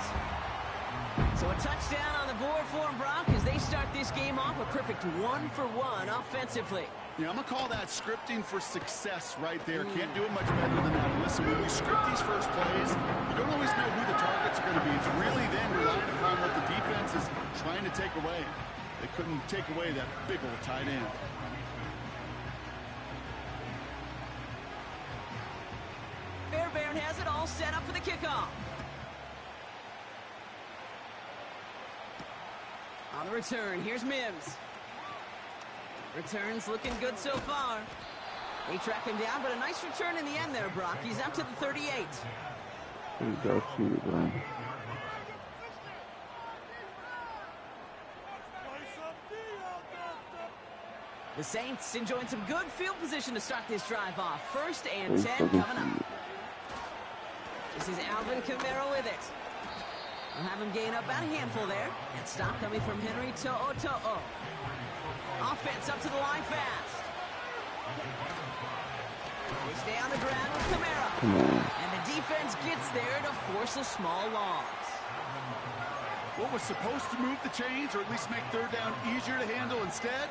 So a touchdown on the board for them, Brock, as they start this game off a perfect 1-for-1 offensively. Yeah, I'm going to call that scripting for success right there. Can't do it much better than that. And listen, when we script these first plays, you don't always know who the targets are going to be. It's really then relying upon what the defense is trying to take away. They couldn't take away that big old tight end. Fairbairn has it all set up for the kickoff. On the return, here's Mims. Returns looking good so far. They track him down, but a nice return in the end there, Brock. He's up to the 38. He got you, bro. The Saints enjoying some good field position to start this drive off. 1st and 10 coming up. This is Alvin Kamara with it. We'll have him gain up about a handful there. And stop coming from Henry To'o. Offense up to the line fast. They stay on the ground with Kamara. And the defense gets there to force a small loss. What was supposed to move the chains or at least make 3rd down easier to handle instead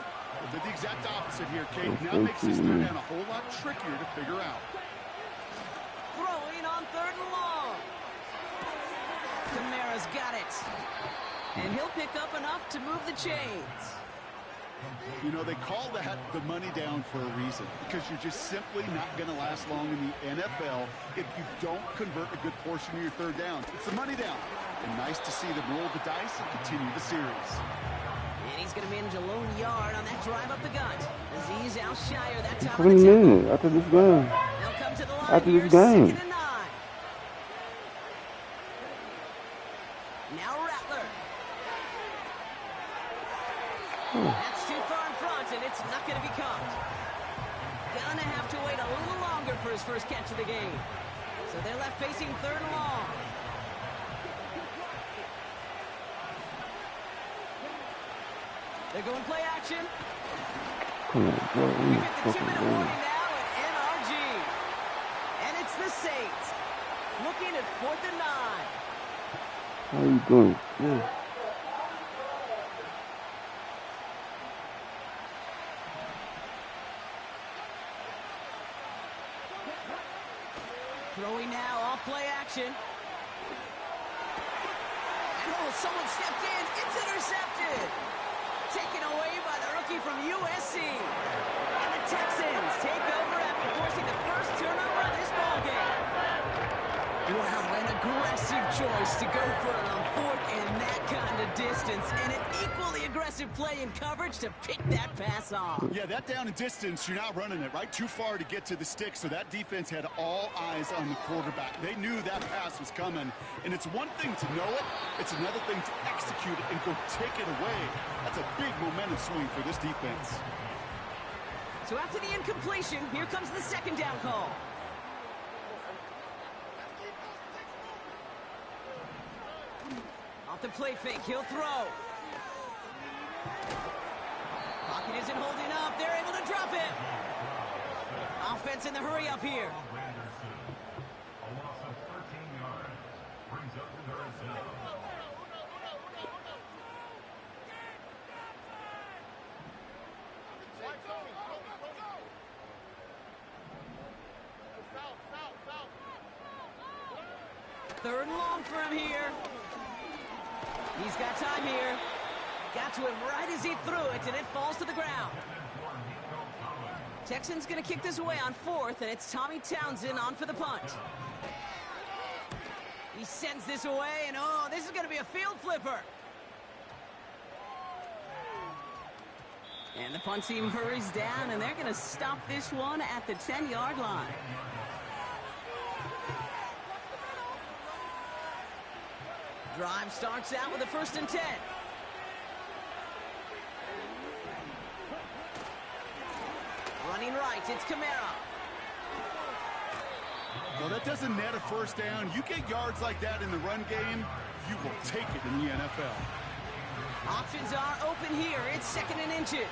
Did the exact opposite here, Kate. Now makes this third down a whole lot trickier to figure out. Throwing on 3rd and long. Kamara's got it. And he'll pick up enough to move the chains. You know, they call that the money down for a reason, because you're just simply not going to last long in the NFL if you don't convert a good portion of your third down. It's the money down. And nice to see them roll the dice and continue the series. And he's going to manage a lone yard on that drive up the gut. Aziz Al-Shire, that top of What do the you tempo. mean? After this game. They'll come to the line After here, this game. 2nd and 9. Now Rattler. That's too far in front, and it's not going to be caught. Gonna have to wait a little longer for his first catch of the game. So they're left facing 3rd and long. They're going play action. Come on, bro. We've We hit the fucking 2-minute game. warning now at NRG. And it's the Saints. Looking at 4th and 9. How you doing? Yeah. Throwing now off play action. And someone stepped in. It's intercepted. Taken away by the rookie from USC. And the Texans take over after forcing the first turnover of this ballgame. Wow, an aggressive choice to go for it on 4th and that kind of distance. And an equally aggressive play in coverage to pick that pass off. Yeah, that down and distance, you're not running it, right? Too far to get to the stick, so that defense had all eyes on the quarterback. They knew that pass was coming, and it's one thing to know it, it's another thing to execute it and go take it away. That's a big momentum swing for this defense. So after the incompletion, here comes the 2nd down call. Off the play fake, he'll throw. Pocket isn't holding up. They're able to drop it. Offense in the hurry up here. Third and long for him here. He's got time here. Got to him right as he threw it, and it falls to the ground. Texans going to kick this away on 4th, and it's Tommy Townsend on for the punt. He sends this away, and oh, this is going to be a field flipper. And the punt team hurries down, and they're going to stop this one at the 10-yard line. Drive starts out with a 1st and 10. Running right, it's Kamara. Well, that doesn't net a first down. You get yards like that in the run game, you will take it in the NFL. Options are open here. It's 2nd and inches.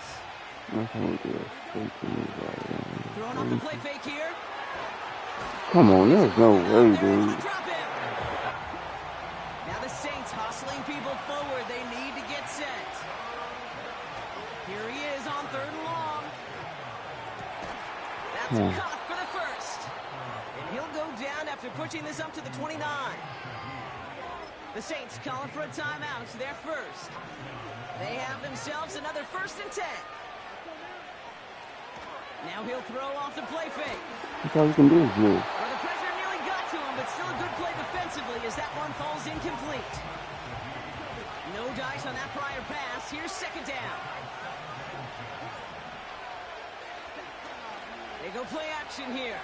Throwing off the play fake here. Come on, there's no way, dude. Now the Saints hustling people forward. They need to get set. Here he is on 3rd and long. That's caught for the first. And he'll go down after pushing this up to the 29. The Saints calling for a timeout. It's their first. They have themselves another 1st and 10. Now he'll throw off the play fake. That's all you can do is move. Well, the pressure nearly got to him, but still a good play defensively as that one falls incomplete. No dice on that prior pass. Here's 2nd down. They go play action here.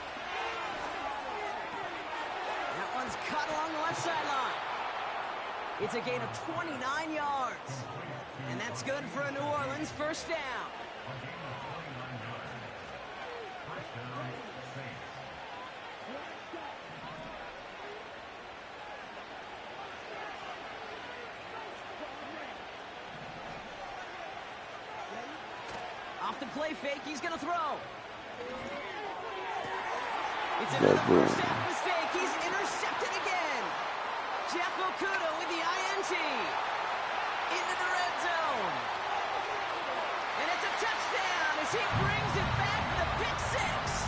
That one's cut along the left sideline. It's a gain of 29 yards. And that's good for a New Orleans 1st down. Off the play fake, he's going to throw. It's another first half mistake. He's intercepted again. Jeff Okuda with the INT. Into the red zone. And it's a touchdown. He brings it back for the pick six.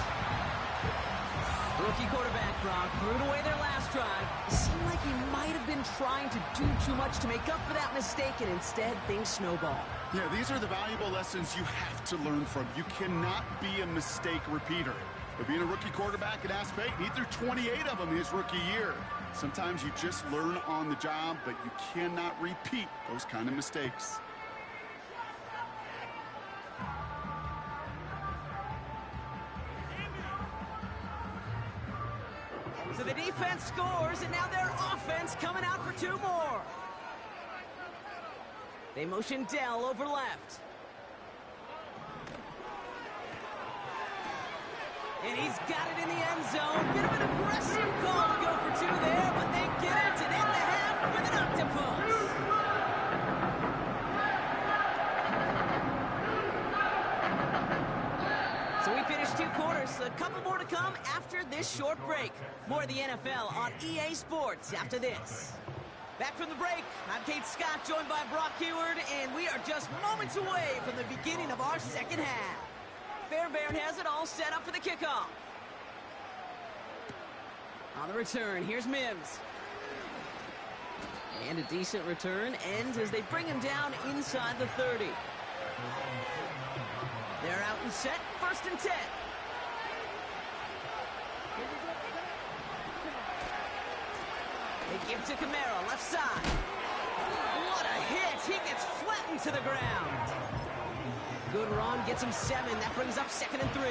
Rookie quarterback Brock threw it away their last drive. It seemed like he might have been trying to do too much to make up for that mistake, and instead things snowballed. Yeah, these are the valuable lessons you have to learn from. You cannot be a mistake repeater. But being a rookie quarterback at App State, he threw 28 of them his rookie year. Sometimes you just learn on the job, but you cannot repeat those kind of mistakes. So the defense scores, and now their offense coming out for two more. They motion Dell over left. And he's got it in the end zone. Bit of an aggressive call to go for two there, but they get it and end the half with an octopus. So we finished two quarters. A couple more to come after this short break. More of the NFL on EA Sports after this. Back from the break, I'm Kate Scott, joined by Brock Heward, and we are just moments away from the beginning of our second half. Fairbairn has it all set up for the kickoff. On the return, here's Mims. And a decent return ends as they bring him down inside the 30. They're out and set, 1st and 10. They give to Camaro, left side. What a hit! He gets flattened to the ground. Good run, gets him 7. That brings up 2nd and 3.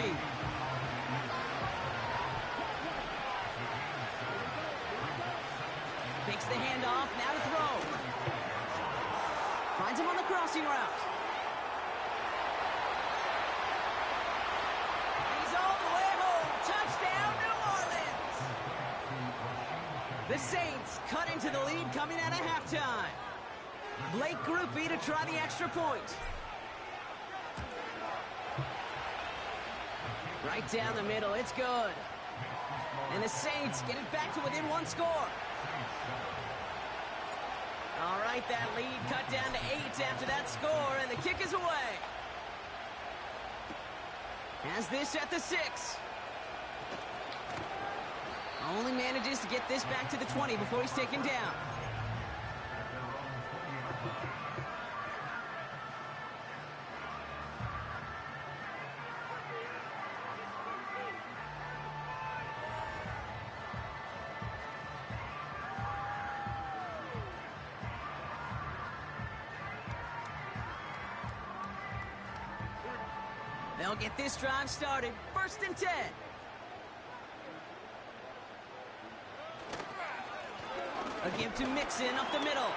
Takes the handoff, now to throw. Finds him on the crossing route. He's all the way home. Touchdown, New Orleans. The Saints cut into the lead coming out of halftime. Blake Groupie to try the extra point. Right down the middle, it's good. And the Saints get it back to within one score. All right, that lead cut down to 8 after that score, and the kick is away. Has this at the 6. Only manages to get this back to the 20 before he's taken down. They'll get this drive started. 1st and 10. A give to Mixon up the middle.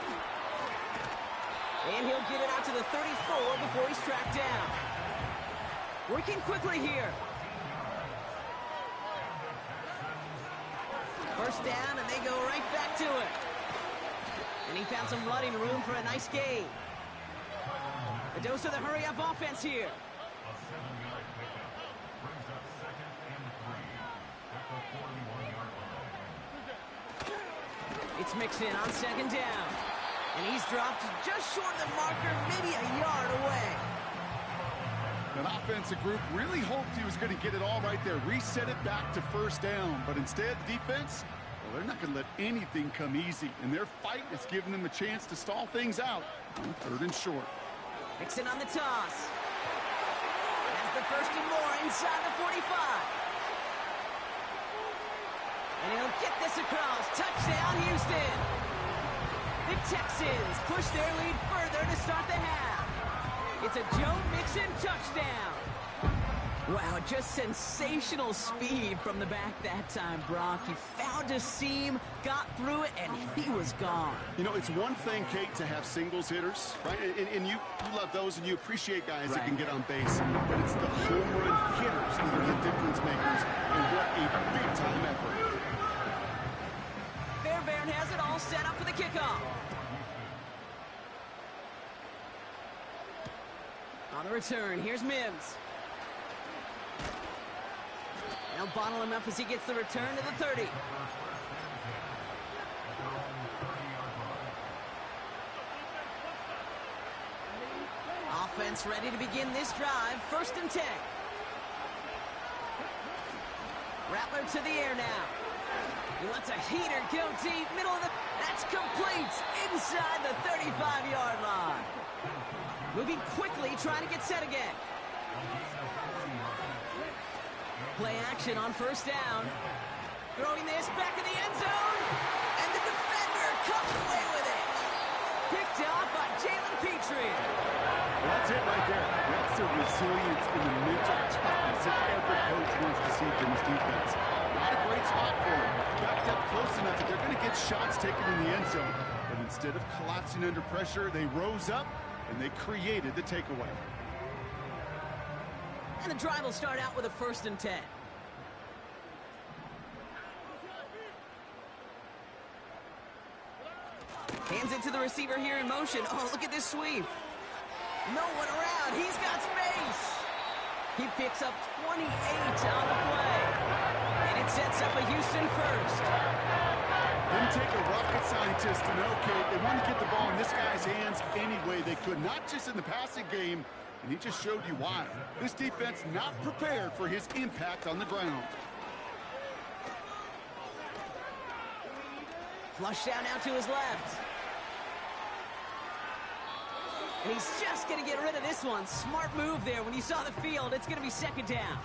And he'll get it out to the 34 before he's tracked down. Working quickly here. 1st down, and they go right back to it. And he found some running room for a nice gain. A dose of the hurry-up offense here. It's Mixon on 2nd down. And he's dropped just short of the marker, maybe a yard away. That offensive group really hoped he was going to get it all right there, reset it back to 1st down. But instead, the defense, well, they're not going to let anything come easy. And their fight is giving them a chance to stall things out on 3rd and short. Mixon on the toss. That's the 1st and more inside the 45. And he'll get this across. Touchdown, Houston. The Texans push their lead further to start the half. It's a Joe Mixon touchdown. Wow, just sensational speed from the back that time, Brock. He found a seam, got through it, and he was gone. You know, it's one thing, Kate, to have singles hitters, right? And you love those, and you appreciate guys that can get on base. But it's the home run hitters that are the difference makers, and what a big-time effort. Fairbairn has it all set up for the kickoff. On the return, here's Mims. They'll bottle him up as he gets the return to the 30. Off Offense ready to begin this drive. 1st and 10. Rattler to the air now. He lets a heater go deep. Middle of the... That's complete. Inside the 35-yard line. Moving quickly, trying to get set again. Play action on 1st down. Throwing this back in the end zone. And the defender comes away with it. Picked off by Jalen Petrie. That's it right there. That's the resilience and the mental toughness that every coach wants to see from his defense. Not a great spot for him. Backed up close enough that they're going to get shots taken in the end zone. But instead of collapsing under pressure, they rose up and they created the takeaway. And the drive will start out with a 1st and 10. Hands it to the receiver here in motion. Oh, look at this sweep. No one around. He's got space. He picks up 28 on the play. And it sets up a Houston first. Didn't take a rocket scientist to know, Kate. They want to get the ball in this guy's hands any way they could. Not just in the passing game, and he just showed you why. This defense not prepared for his impact on the ground. Flush down now to his left. And he's just going to get rid of this one. Smart move there. When you saw the field, it's going to be 2nd down.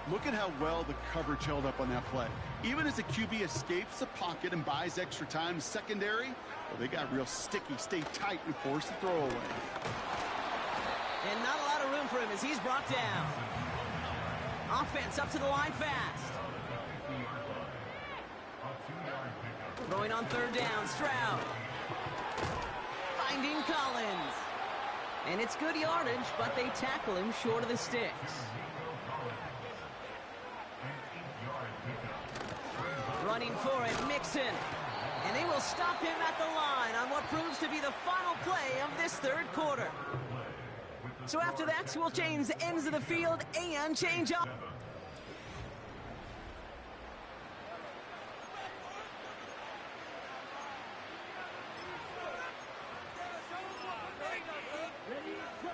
Look at how well the coverage held up on that play. Even as the QB escapes the pocket and buys extra time secondary, well, they got real sticky, stay tight, and force the throw away. And not a lot of room for him as he's brought down. Offense up to the line fast. Throwing on 3rd down, Stroud. Finding Collins. And it's good yardage, but they tackle him short of the sticks. Running for it, Mixon. And they will stop him at the line on what proves to be the final play of this 3rd quarter. So after that, we'll change the ends of the field and change up.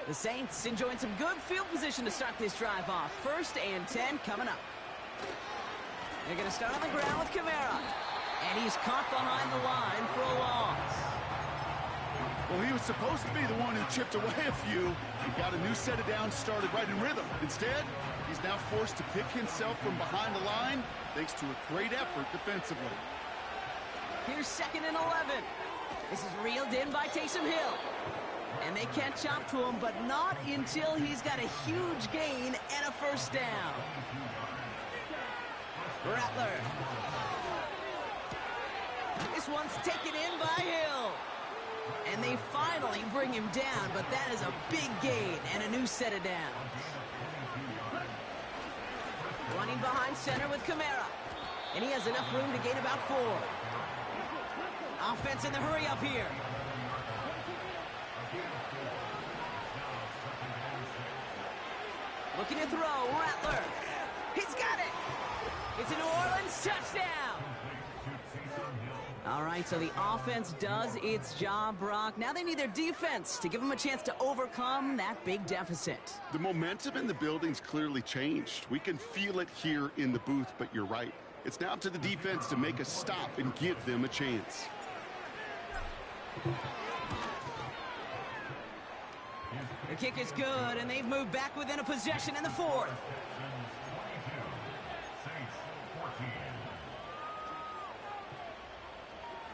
The Saints enjoying some good field position to start this drive off. 1st and 10 coming up. They're going to start on the ground with Kamara. And he's caught behind the line for a loss. Well, he was supposed to be the one who chipped away a few. He got a new set of downs started right in rhythm. Instead, he's now forced to pick himself from behind the line thanks to a great effort defensively. Here's 2nd and 11. This is reeled in by Taysom Hill. And they catch up to him, but not until he's got a huge gain and a 1st down. Rattler. This one's taken in by Hill. And they finally bring him down, but that is a big gain and a new set of downs. Running behind center with Kamara. And he has enough room to gain about 4. Offense in the hurry up here. Looking to throw, Rattler. He's got it. It's a New Orleans touchdown. All right, so the offense does its job, Brock. Now they need their defense to give them a chance to overcome that big deficit. The momentum in the building's clearly changed. We can feel it here in the booth, but you're right. It's now up to the defense to make a stop and give them a chance. The kick is good, and they've moved back within a possession in the 4th.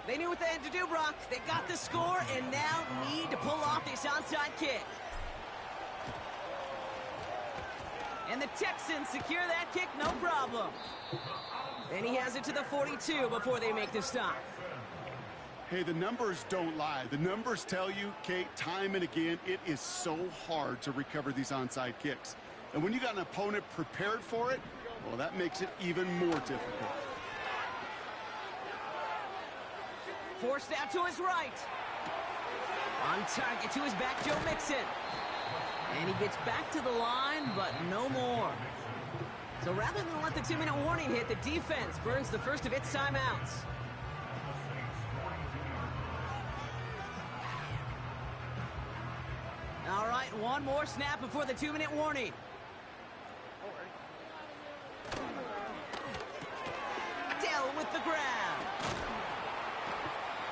They knew what they had to do, Brock. They got the score and now need to pull off this onside kick. And the Texans secure that kick, no problem. And he has it to the 42 before they make the stop. Hey, the numbers don't lie. The numbers tell you, Kate, time and again, it is so hard to recover these onside kicks. And when you got an opponent prepared for it, well, that makes it even more difficult. Forced out to his right. On target to his back, Joe Mixon. And he gets back to the line, but no more. So rather than let the 2-minute warning hit, the defense burns the first of its timeouts. All one more snap before the 2-minute warning. Dell with the grab.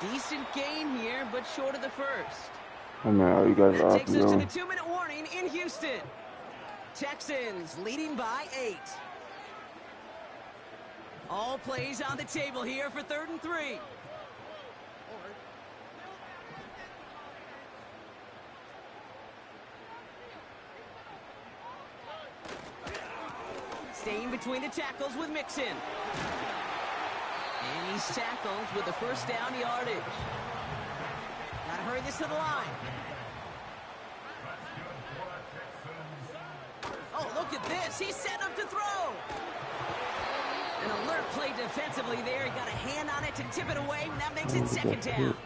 Decent gain here, but short of the first. Oh man, you guys That are takes us to awesome. the 2-minute warning in Houston. Texans leading by 8. All plays on the table here for 3rd and 3. Staying between the tackles with Mixon. And he's tackled with the first down yardage. Gotta hurry this to the line. Oh, look at this. He's set up to throw. An alert play defensively there. He got a hand on it to tip it away, and that makes it 2nd down.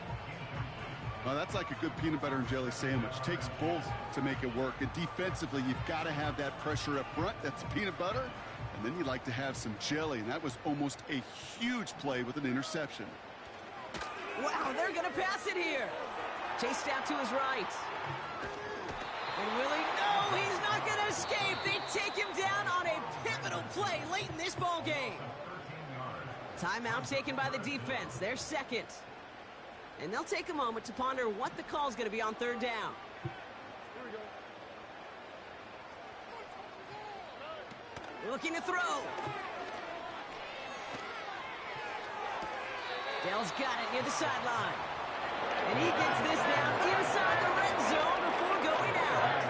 Well, that's like a good peanut butter and jelly sandwich. Takes both to make it work. And defensively, you've got to have that pressure up front. That's peanut butter. And then you'd like to have some jelly. And that was almost a huge play with an interception. Wow, they're going to pass it here. Chased out to his right. And Willie, no, he's not going to escape. They take him down on a pivotal play late in this ball game. Timeout taken by the defense. They're 2nd. And they'll take a moment to ponder what the call is going to be on 3rd down. Looking to throw. Dell's got it near the sideline. And he gets this down inside the red zone before going out.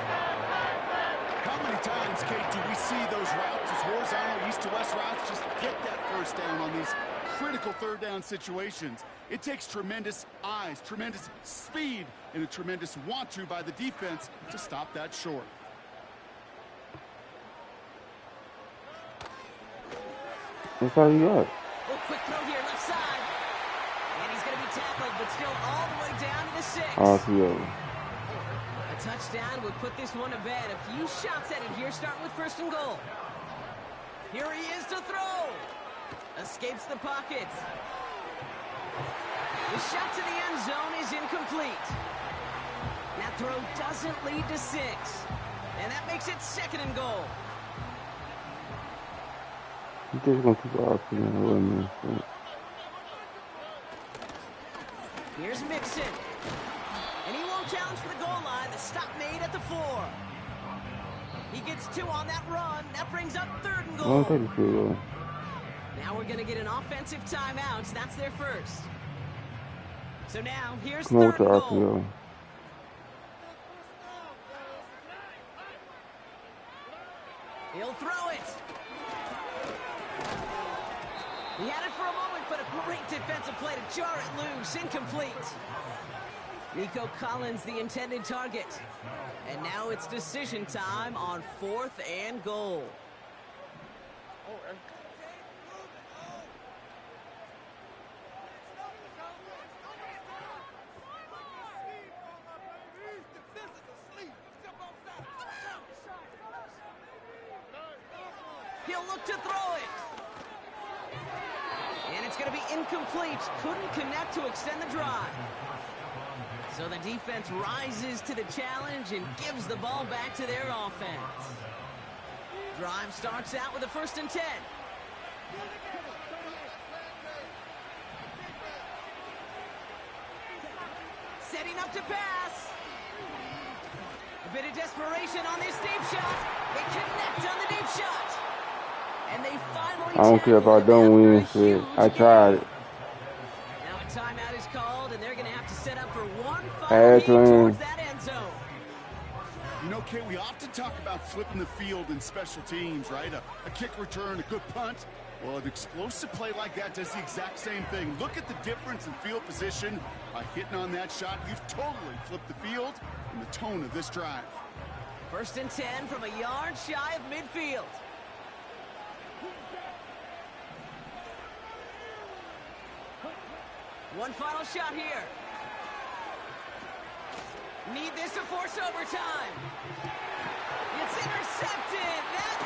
How many times, Kate, do we see those routes, those horizontal east to west routes, just get that first down on these critical 3rd down situations? It takes tremendous eyes, tremendous speed, and a tremendous want-to by the defense to stop that short. That's all you got. Oh, quick throw here, left side. And he's going to be tackled, but still all the way down to the 6. RPO. A touchdown would put this one to bed. A few shots at it here, starting with 1st and goal. Here he is to throw. Escapes the pocket. The shot to the end zone is incomplete. That throw doesn't lead to 6. And that makes it 2nd and goal. You just gonna keep asking away, man. Here's Mixon. And he won't challenge for the goal line. The stop made at the 4. He gets 2 on that run. That brings up 3rd and goal. Don't take the field goal. Now we're going to get an offensive timeout. That's their first. So now, here's Come on 3rd with the and goal. RPO. He'll throw it. He had it for a moment, but a great defensive play to jar it loose. Incomplete. Nico Collins, the intended target. And now it's decision time on 4th and goal. He'll look to throw it. And it's going to be incomplete. Couldn't connect to extend the drive. So the defense rises to the challenge and gives the ball back to their offense. Drive starts out with a 1st and 10. Setting up to pass. A bit of desperation on this deep shot. They connect on the deep shot. And they finally I don't care if I don't win shit. I tried it. Now a timeout is called, and they're going to have to set up for one final heat towards that end zone. You know, Kate, we often talk about flipping the field in special teams, right? A kick return, a good punt. Well, an explosive play like that does the exact same thing. Look at the difference in field position. By hitting on that shot, you've totally flipped the field and the tone of this drive. 1st and 10 from a yard shy of midfield. One final shot here. Need this to force overtime. It's intercepted. That